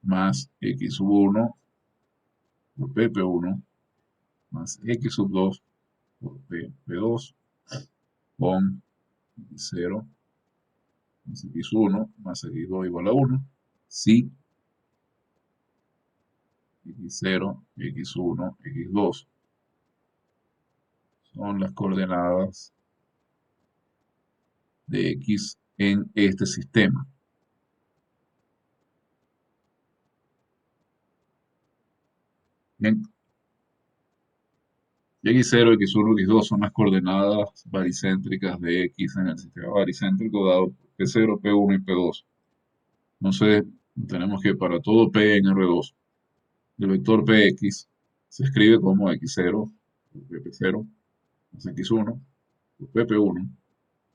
más X sub 1 por Pp1 más x sub 2 por p2 con x0 más x1 más x2 igual a 1, si x0, x1, x2 son las coordenadas de x en este sistema. Bien, x0, x1, x2 son las coordenadas baricéntricas de x en el sistema baricéntrico dado por p0, p1 y p2. Entonces, tenemos que para todo p en R2, el vector px se escribe como x0 por pp0 más x1 por pp1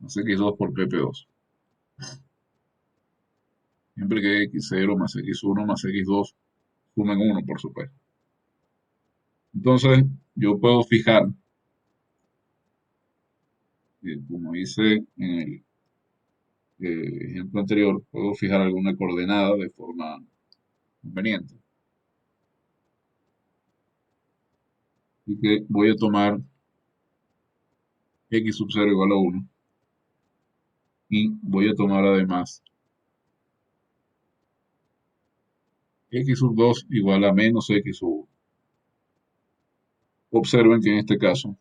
más x2 por pp2. Siempre que x0 más x1 más x2 sumen 1, por supuesto. Entonces, yo puedo fijar, como hice en el ejemplo anterior, puedo fijar alguna coordenada de forma conveniente. Así que voy a tomar x sub 0 igual a 1 y voy a tomar además x sub 2 igual a menos x sub 1. Observen que en este caso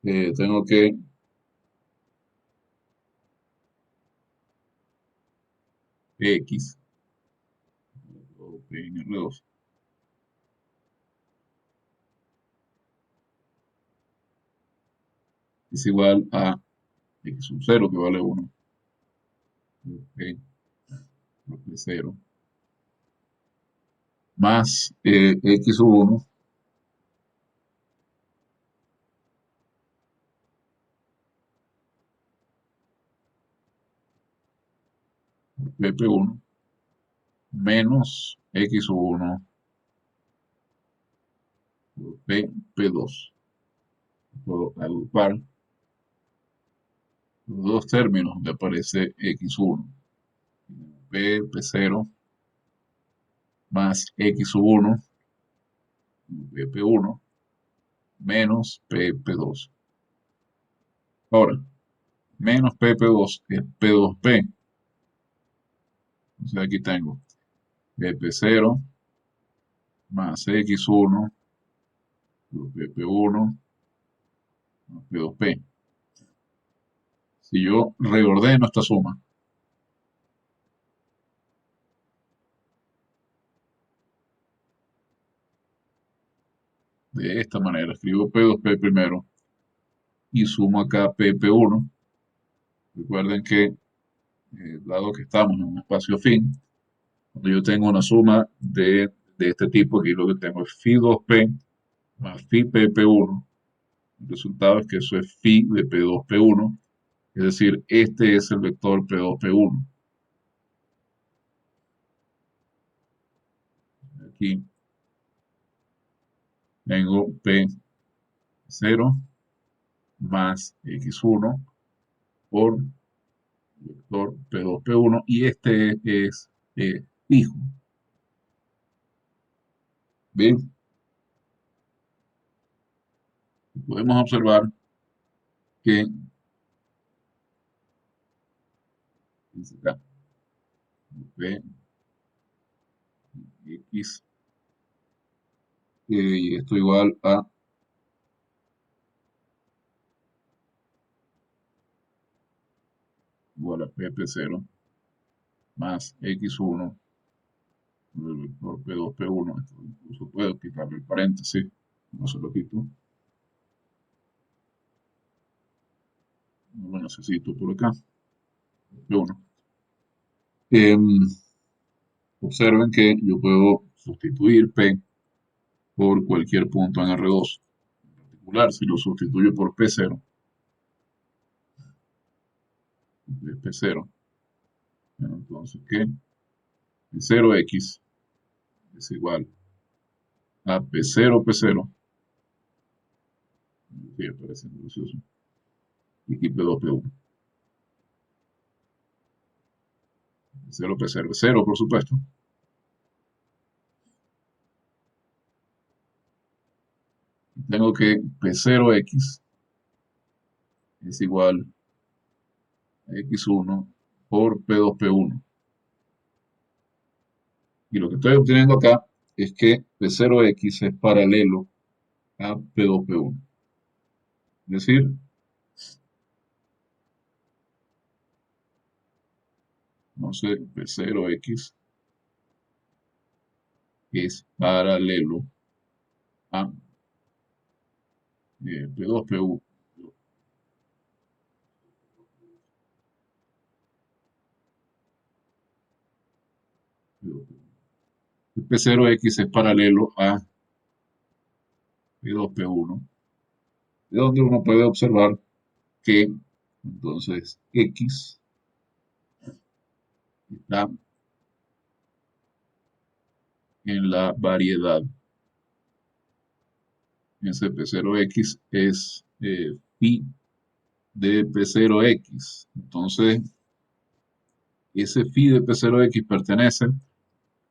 tengo que x en R2 es igual a x sub 0 que vale 1 p por p0 más x sub 1 por pp1 menos x sub 1 por p2. Puedo agrupar los dos términos donde aparece x1. P0 más x sub 1 pp1 menos pp2. Ahora, menos pp2 es p2p. Entonces aquí tengo pp0 más x1 por pp1 más p2p. Si yo reordeno esta suma, de esta manera, escribo p2p primero y sumo acá pp1. Recuerden que, dado que estamos en un espacio fin, cuando yo tengo una suma de este tipo, aquí lo que tengo es phi2p más phi pp1. El resultado es que eso es phi de p2p1, es decir, este es el vector p2p1. Aquí tengo p0 más x1 por vector p2p1 y este es fijo. Bien, podemos observar que acá, p x y esto igual a pp0 más x1 por el vector p2p1. Esto incluso puedo quitarle el paréntesis, no se lo quito, no lo necesito por acá. P1. Observen que yo puedo sustituir P por cualquier punto en R2. En particular, si lo sustituyo por P0, P0, entonces que P0X es igual a P0, P0, sigue apareciendo gracioso, y aquí P2, P1. P0, P0, P0, por supuesto. Tengo que P0X es igual a X1 por P2P1. Y lo que estoy obteniendo acá es que P0X es paralelo a P2P1. Es decir, no sé, P0X es paralelo a P2P1. P0X es paralelo a P2P1, de donde uno puede observar que entonces X está en la variedad. Ese P0X es phi de P0X. Entonces, ese phi de P0X pertenece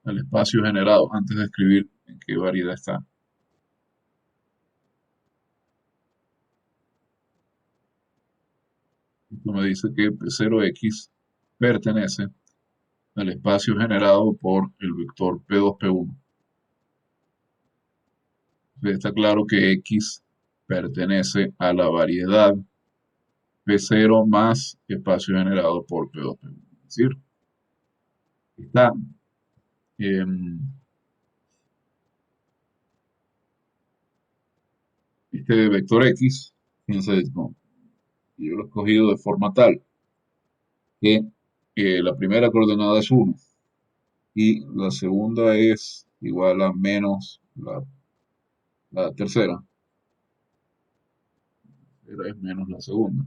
al espacio generado antes de escribir en qué variedad está. Esto me dice que P0X pertenece al espacio generado por el vector P2P1. Está claro que X pertenece a la variedad P0 más espacio generado por P2P1. Es decir, está este vector X, fíjense, no, yo lo he escogido de forma tal que la primera coordenada es 1 y la segunda es igual a menos la tercera. Es menos la segunda.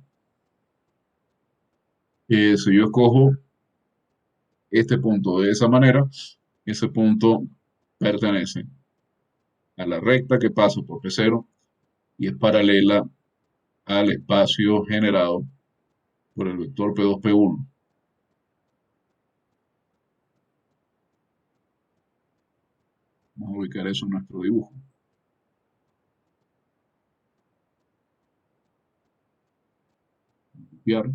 Si yo escojo este punto de esa manera, ese punto pertenece a la recta que pasa por P0 y es paralela al espacio generado por el vector P2P1. Vamos a ubicar eso en nuestro dibujo. Copiar.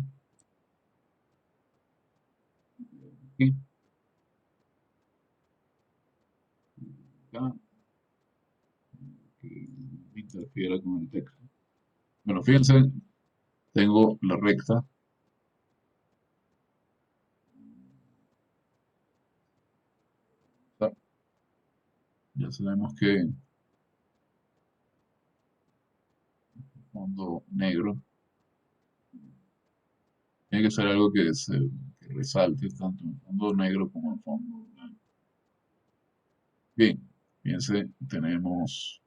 Aquí. Acá. Que interfiera con el texto. Bueno, fíjense, tengo la recta. Ya sabemos que fondo negro tiene que ser algo que resalte tanto en fondo negro como en fondo blanco. Bien, fíjense, tenemos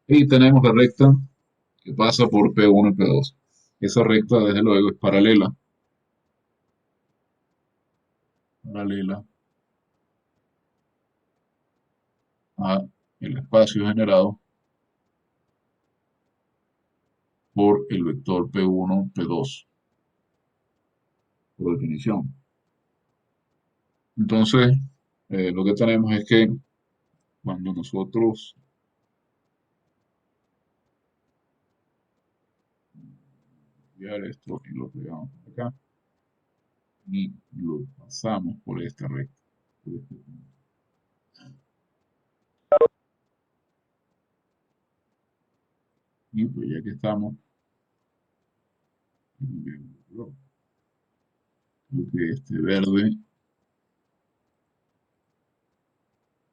y tenemos la recta que pasa por P1 y P2. Esa recta, desde luego, es paralela a el espacio generado por el vector P1, P2, por definición. Entonces, lo que tenemos es que cuando nosotros copiar esto y lo pegamos por acá y lo pasamos por esta recta. Por este punto. Y pues ya que estamos, creo que este verde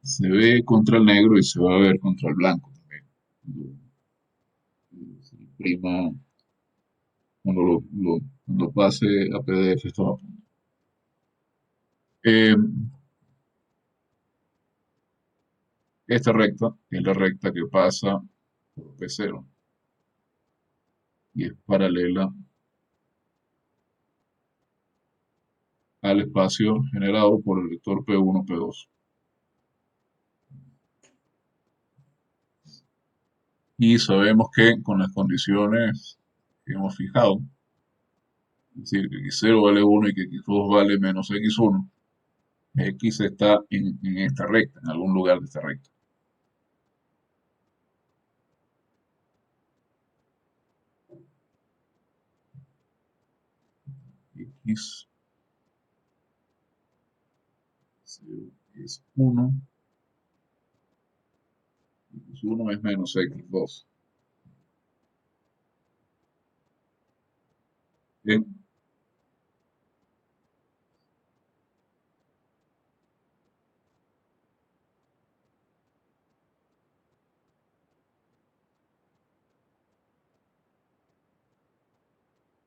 se ve contra el negro y se va a ver contra el blanco también. imprima, cuando pase a PDF estos apuntes. Eh, esta recta es la recta que pasa por P0 y es paralela al espacio generado por el vector P1, P2. Y sabemos que con las condiciones que hemos fijado, es decir, que x0 vale 1 y que x2 vale menos x1, x está en esta recta, en algún lugar de esta recta. X0 es 1, x1 es menos x2. Bien,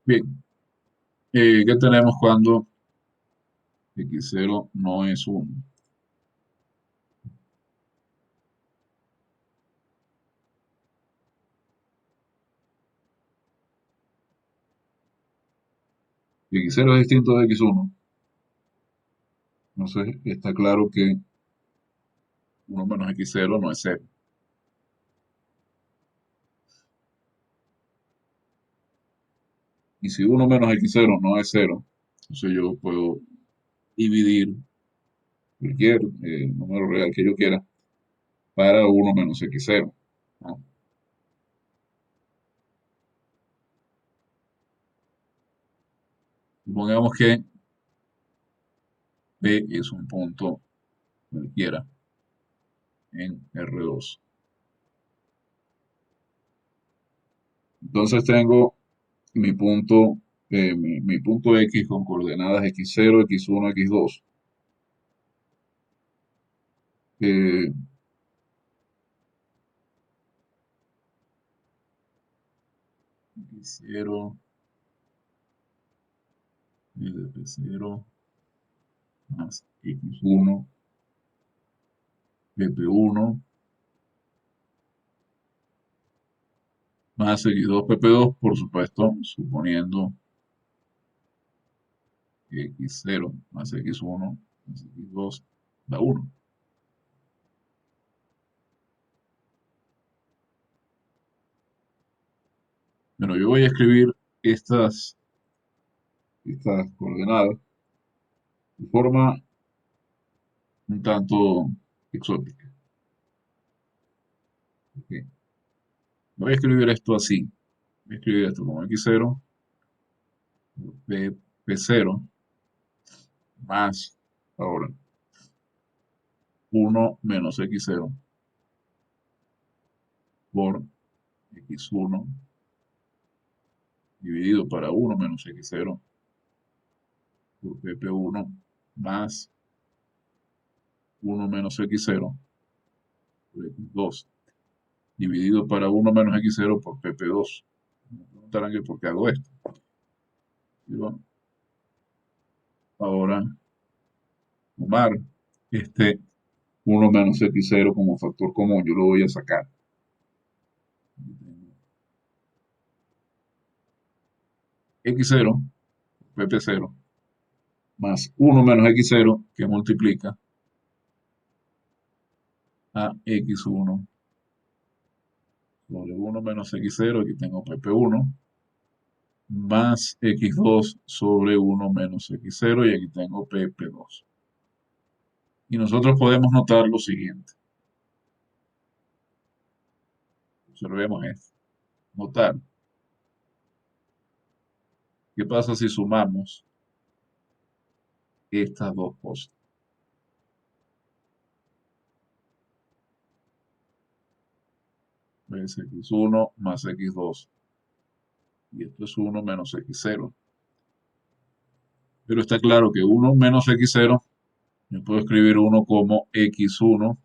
bien. ¿Qué tenemos cuando x0 no es 1? Si x0 es distinto de x1, entonces está claro que 1 menos x0 no es 0. Y si 1 menos x0 no es 0, entonces yo puedo dividir cualquier número real que yo quiera para 1 menos x0, ¿no? Supongamos que P es un punto cualquiera en R2. Entonces tengo mi punto X con coordenadas x0, x1, x2. Eh, x0 es de P0 más x1, pp1 más x2, pp2, por supuesto, suponiendo que x0 más x1 más x2 da 1. Bueno, yo voy a escribir estas coordenadas de forma un tanto exótica. ¿Ok? Voy a escribir esto así. Voy a escribir esto como x0 p0 más, ahora, 1 menos x0 por x1 dividido para 1 menos x0 por pp1 más 1 menos x0 por x2 dividido para 1 menos x0 por pp2. Me preguntarán que por qué hago esto. Y bueno, ahora sumar este 1 menos x0 como factor común, yo lo voy a sacar. X0, pp0, más 1 menos x0 que multiplica a x1 sobre 1 menos x0, aquí tengo pp1, más x2 sobre 1 menos x0 y aquí tengo pp2. Y nosotros podemos notar lo siguiente. Observemos esto. Notar. ¿Qué pasa si sumamos estas dos cosas? Es x1 más x2. Y esto es 1 menos x0. Pero está claro que 1 menos x0, yo puedo escribir 1 como x1,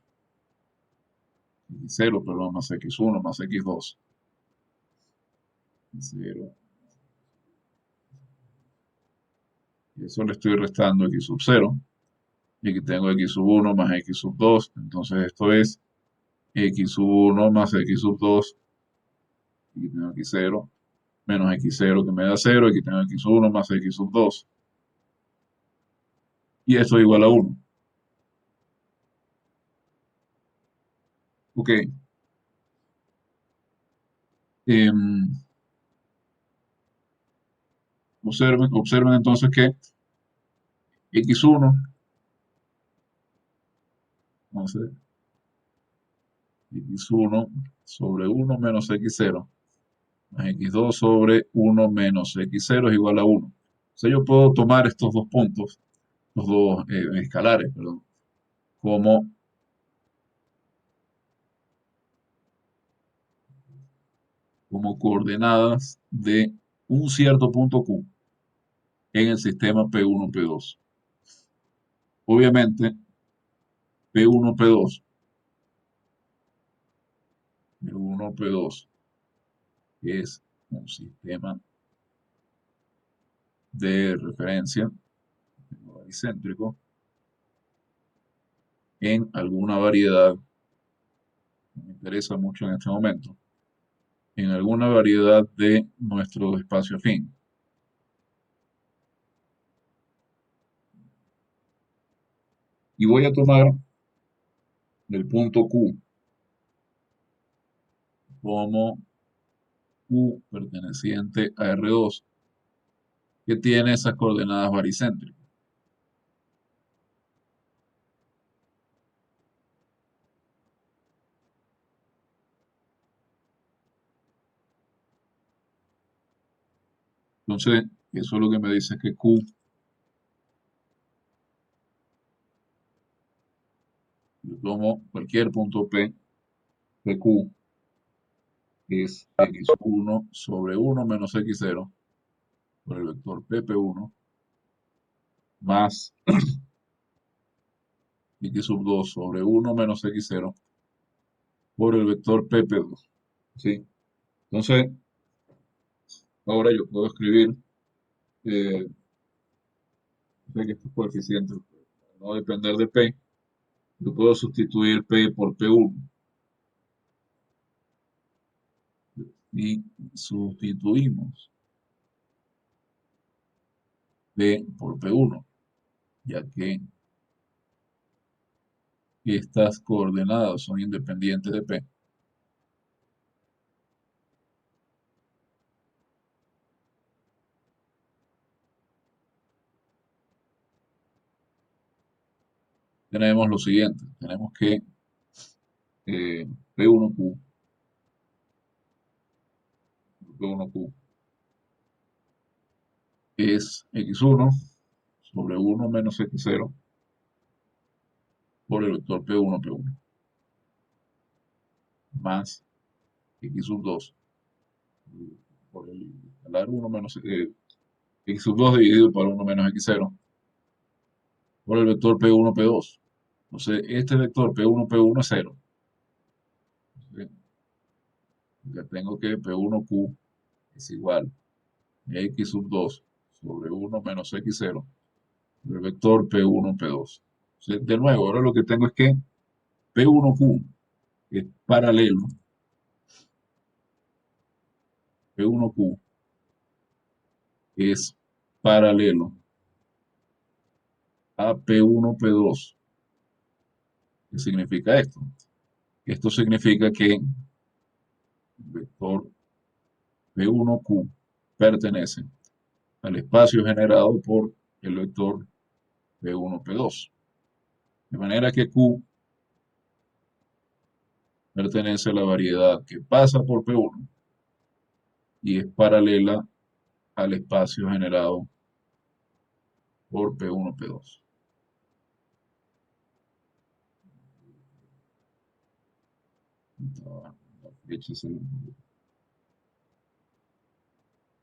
x0, perdón, más x1 más x2. 0. Y eso le estoy restando x sub 0. Y aquí tengo x sub 1 más x sub 2. Entonces esto es x sub 1 más x sub 2. Y aquí tengo x 0 menos x 0 que me da 0. Aquí tengo x sub 1 más x sub 2. Y esto es igual a 1. Ok. Em, observen entonces que x1, entonces x1 sobre 1 menos x0 más x2 sobre 1 menos x0 es igual a 1. O sea, yo puedo tomar estos dos puntos, los dos escalares, perdón, como, como coordenadas de un cierto punto Q en el sistema P1, P2. Obviamente, P1, P2, P1, P2 es un sistema de referencia baricéntrico en alguna variedad, me interesa mucho en este momento, en alguna variedad de nuestro espacio afín. Y voy a tomar el punto Q como Q perteneciente a R2, que tiene esas coordenadas baricéntricas. Entonces, eso es lo que me dice que Q, yo tomo cualquier punto P de Q, es x1 sobre 1 menos x0 por el vector pp1 más x sub 2 sobre 1 menos x0 por el vector pp2. ¿Sí? Entonces, ahora yo puedo escribir, sé que estos coeficientes no depender de P, yo puedo sustituir P por P1 y sustituimos P por P1, ya que estas coordenadas son independientes de P. Tenemos lo siguiente, tenemos que P1Q, P1Q es x1 sobre 1 menos x0 por el vector P1, P1 más x sub 2 por el escalar 1 menos x sub 2 dividido por 1 menos x0 por el vector P1, P2. Entonces, este vector P1, P1 es 0. Entonces, ya tengo que P1Q es igual a x sub 2 sobre 1 menos x0 por el vector P1, P2. Entonces, de nuevo, ahora lo que tengo es que P1Q es paralelo, P1Q es paralelo a P1, P2. ¿Qué significa esto? Esto significa que el vector P1Q pertenece al espacio generado por el vector P1, P2. De manera que Q pertenece a la variedad que pasa por P1 y es paralela al espacio generado por P1, P2.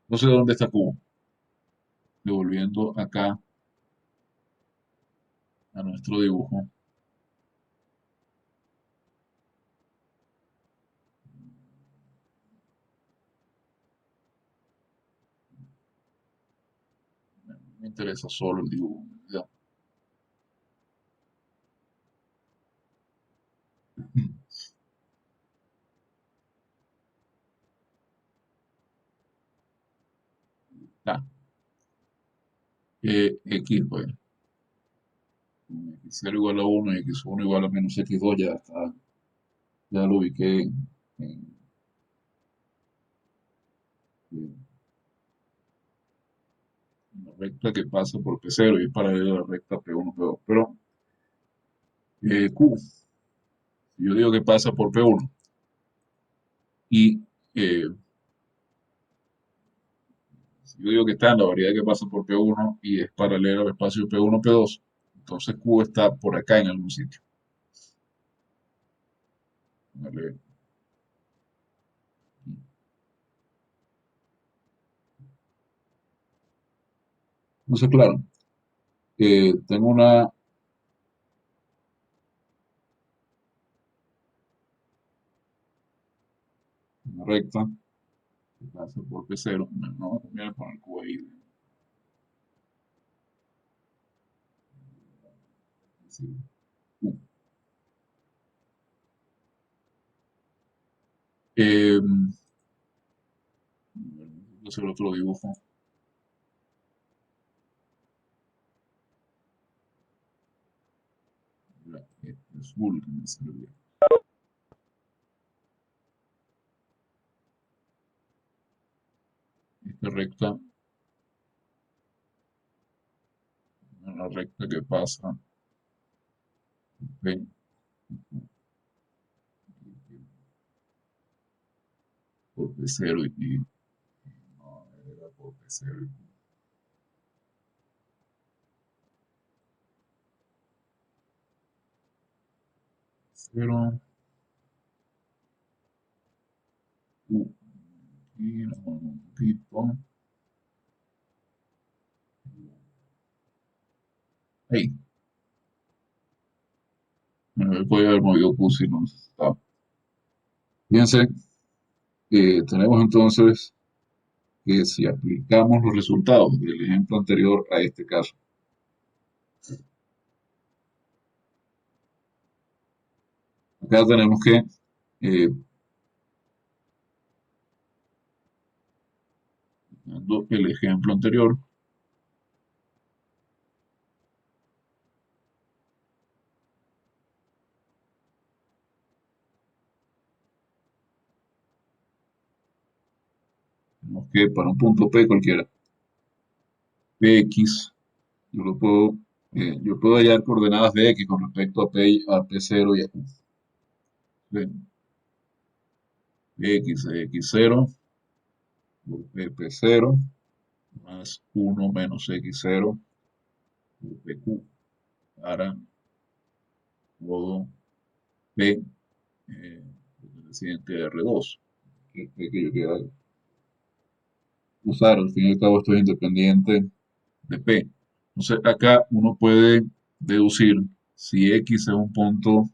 No sé dónde está Q. Devolviendo acá a nuestro dibujo. Me interesa solo el dibujo. Ya. Ya. X, pues, x0 igual a 1 y x1 igual a menos x2, ya está, ya lo ubiqué en la recta que pasa por P0 y es paralela a la recta P1, P2. Pero Q, si yo digo que pasa por P1 y si yo digo que está en la variedad que pasa por P1 y es paralela al espacio P1, P2, entonces Q está por acá en algún sitio. ¿Vale? Entonces, claro, tengo una recta que pasa por P0. No, voy a poner Q ahí. Sí, Q. Eh, voy a hacer otro dibujo. Este es azul que me sirve. Esta recta, una recta que pasa P por P0 y no, era por P0 y P0, Q, y nos vamos un poquito. Ahí, me voy a haber movido Q si no necesitaba. Fíjense, tenemos entonces que si aplicamos los resultados del ejemplo anterior a este caso, acá tenemos que, dando el ejemplo anterior, tenemos que para un punto P cualquiera, Px, yo puedo hallar coordenadas de X con respecto a P0 y a Q. Bien, X es X0 por P0 más 1 menos X0 por PQ para todo P perteneciente a R2, que es P que yo quiera usar. Al fin y al cabo esto es independiente de P. Entonces acá uno puede deducir si X es un punto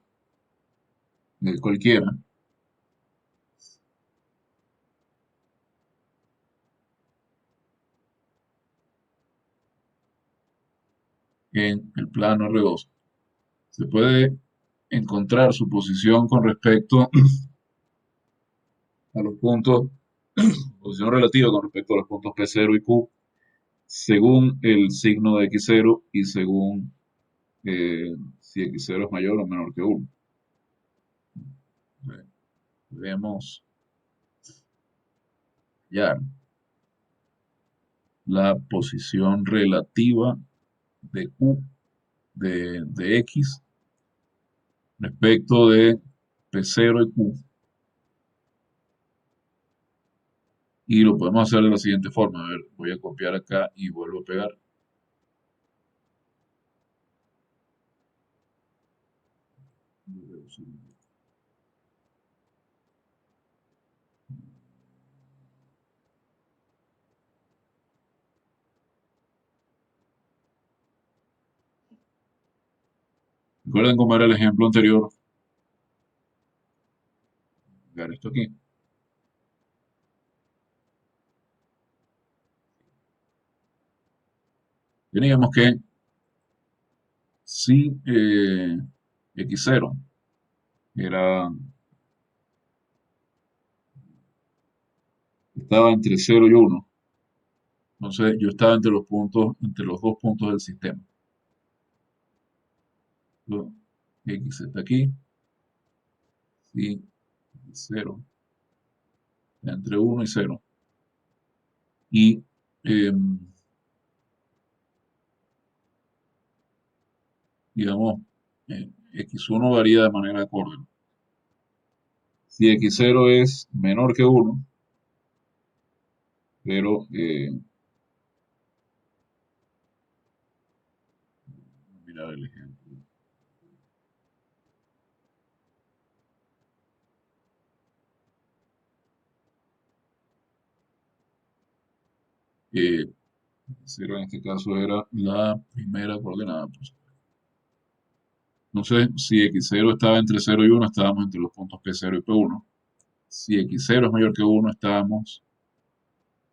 cualquiera en el plano R2. Se puede encontrar su posición con respecto a los puntos, posición relativa con respecto a los puntos P0 y Q, según el signo de X0 y según si X0 es mayor o menor que 1. Podemos hallar la posición relativa de Q de X respecto de P0 y Q. Y lo podemos hacer de la siguiente forma. A ver, voy a copiar acá y vuelvo a pegar. Recuerden cómo era el ejemplo anterior. Pegar esto aquí. Teníamos que si x0 era, estaba entre 0 y 1, entonces yo estaba entre los puntos, entre los dos puntos del sistema. Lo- X está aquí, si 0 entre 1 y 0. Y em, digamos, x1 varía de manera acorde. Si x0 es menor que 1, pero mirar el ejemplo. Eh, 0 en este caso era la primera coordenada. Pues. Entonces, si x0 estaba entre 0 y 1, estábamos entre los puntos P0 y P1. Si x0 es mayor que 1, estábamos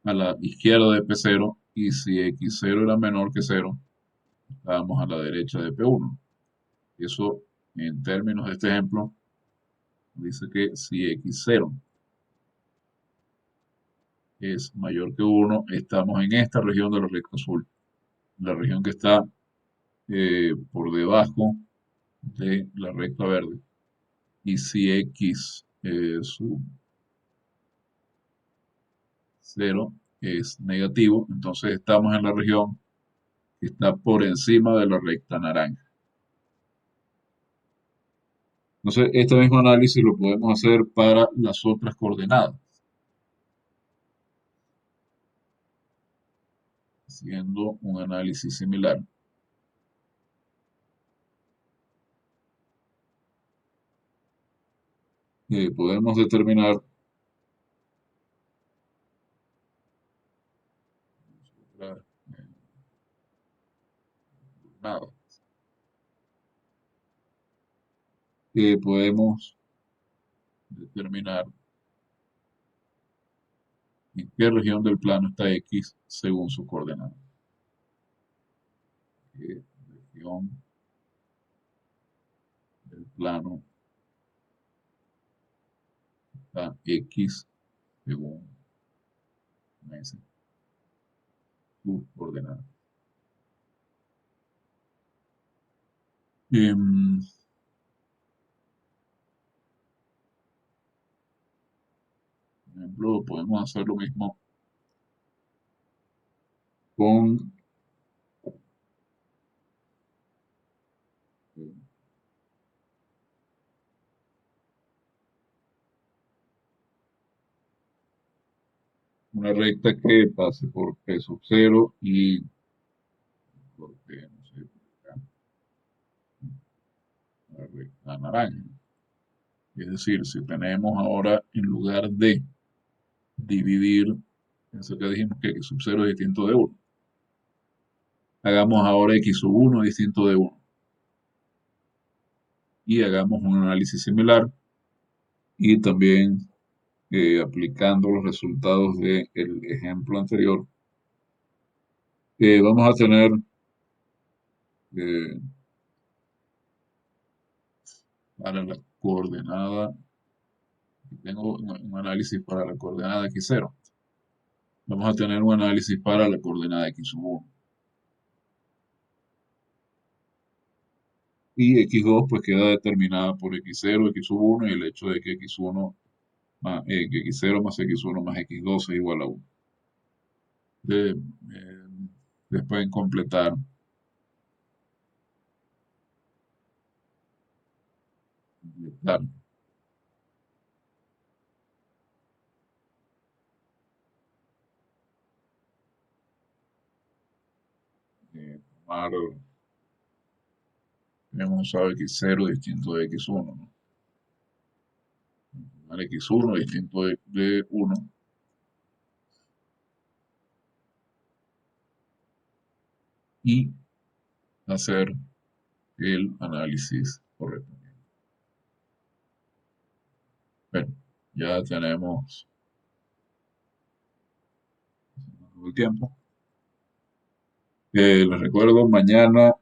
a la izquierda de P0. Y si x0 era menor que 0, estábamos a la derecha de P1. Eso, en términos de este ejemplo, dice que si x0 es mayor que 1, estamos en esta región de la recta azul, la región que está por debajo de la recta verde. Y si x sub 0 es negativo, entonces estamos en la región que está por encima de la recta naranja. Entonces, este mismo análisis lo podemos hacer para las otras coordenadas, haciendo un análisis similar. Podemos determinar la coordenada. Podemos determinar en qué región del plano está X según su coordenada. Región del plano está X según su coordenada. Por ejemplo, podemos hacer lo mismo con eh, una recta que pase por P sub 0 y por P, no sé, por acá, la recta naranja. Es decir, si tenemos ahora, en lugar de dividir, eso que dijimos que X sub 0 es distinto de 1, hagamos ahora X sub 1 distinto de 1 y hagamos un análisis similar y también aplicando los resultados del ejemplo anterior, vamos a tener eh, para la coordenada, tengo un análisis para la coordenada x0, vamos a tener un análisis para la coordenada x1 y x2 pues queda determinada por x0, x1 y el hecho de que x1 más, que x0 más x1 más x2 es igual a 1. Les pueden completar completar, tomar, hemos usado x0 distinto de x1, ¿no? Tomar x1 distinto de 1 y hacer el análisis correspondiente. Bueno, ya tenemos el tiempo. Les recuerdo, mañana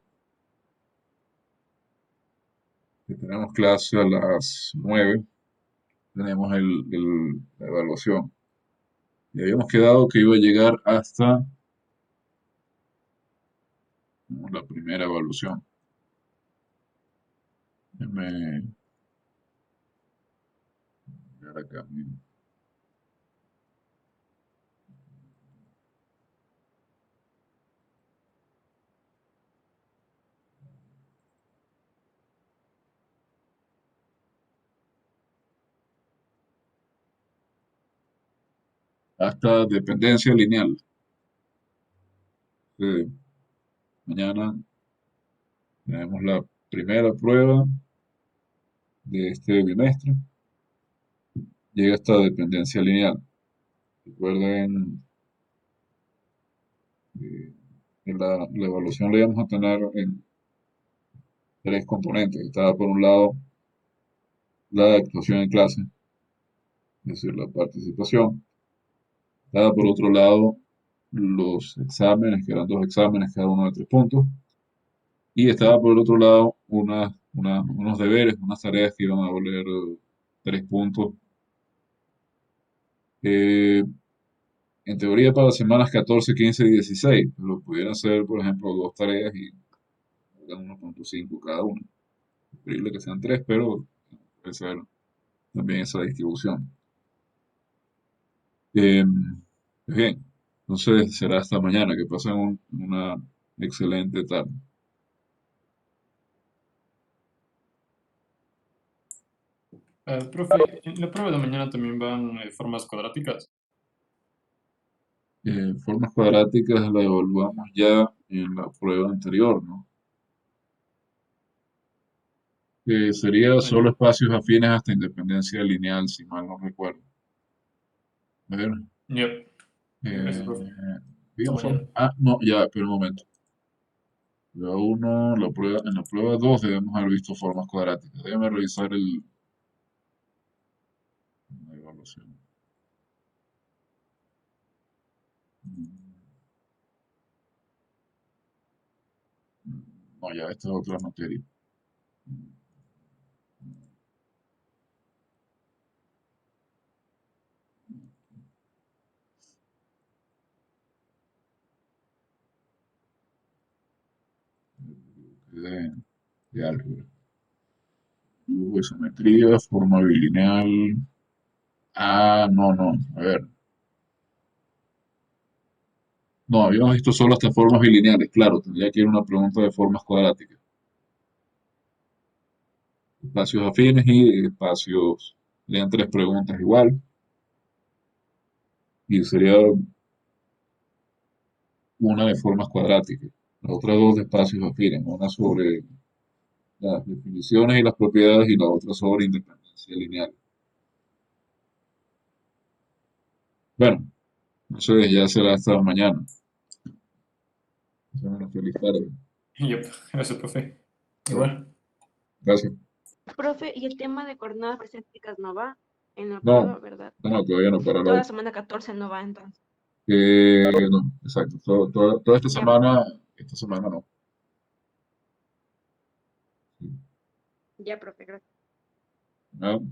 que tenemos clase a las 9, tenemos la evaluación. Y habíamos quedado que iba a llegar hasta la primera evaluación. Déjenme ver acá. Hasta dependencia lineal. Eh, Mañana tenemos la primera prueba de este bimestre. Llega hasta dependencia lineal. Recuerden, en la evaluación le vamos a tener en tres componentes. Está por un lado la actuación en clase, es decir, la participación. Está por otro lado los exámenes, que eran dos exámenes, cada uno de 3 puntos. Y estaba por el otro lado unos deberes, unas tareas que iban a valer 3 puntos. Eh, en teoría para las semanas 14, 15 y 16, pero pudieran ser, por ejemplo, dos tareas y valgan 1,5 cada una. Preferible que sean tres, pero puede ser también esa distribución. Eh, pues bien, entonces será hasta mañana. Que pasen una excelente tarde.
Profe, en la prueba de mañana también van formas cuadráticas.
Formas cuadráticas la evaluamos ya en la prueba anterior, ¿no? Sería
Ah,
solo
ya.
espacios afines hasta independencia lineal, si mal no recuerdo. A ver,
Yep. Gracias, profe.
eh,
Hasta
digamos,
mañana.
no, ya, espera un momento. En la prueba 2 debemos haber visto formas cuadráticas. Déjame revisar la evaluación. No, ya, esta es otra materia. De, de álgebra. Dibujo, isometría, forma bilineal. Ah, no, no. A ver. No, habíamos visto solo hasta formas bilineales. Claro, tendría que ir una pregunta de formas cuadráticas. Espacios afines y espacios. Serían tres preguntas igual. Y sería una de formas cuadráticas. Las otras dos de espacios afines. Una sobre las definiciones y las propiedades y la otra sobre independencia lineal. Bueno, entonces ya será hasta mañana. Será una feliz tarde.
Yep. Gracias, profe.
Bueno,
Igual.
gracias.
Profe, y el tema de coordenadas presépticas no va en la
No,
prueba, ¿verdad?
no, todavía no para la
Toda la
otra.
semana 14 no va entonces.
No, exacto. Toda
Ya, profe.
esta semana no. Sí.
Ya, profe, gracias.
¿No?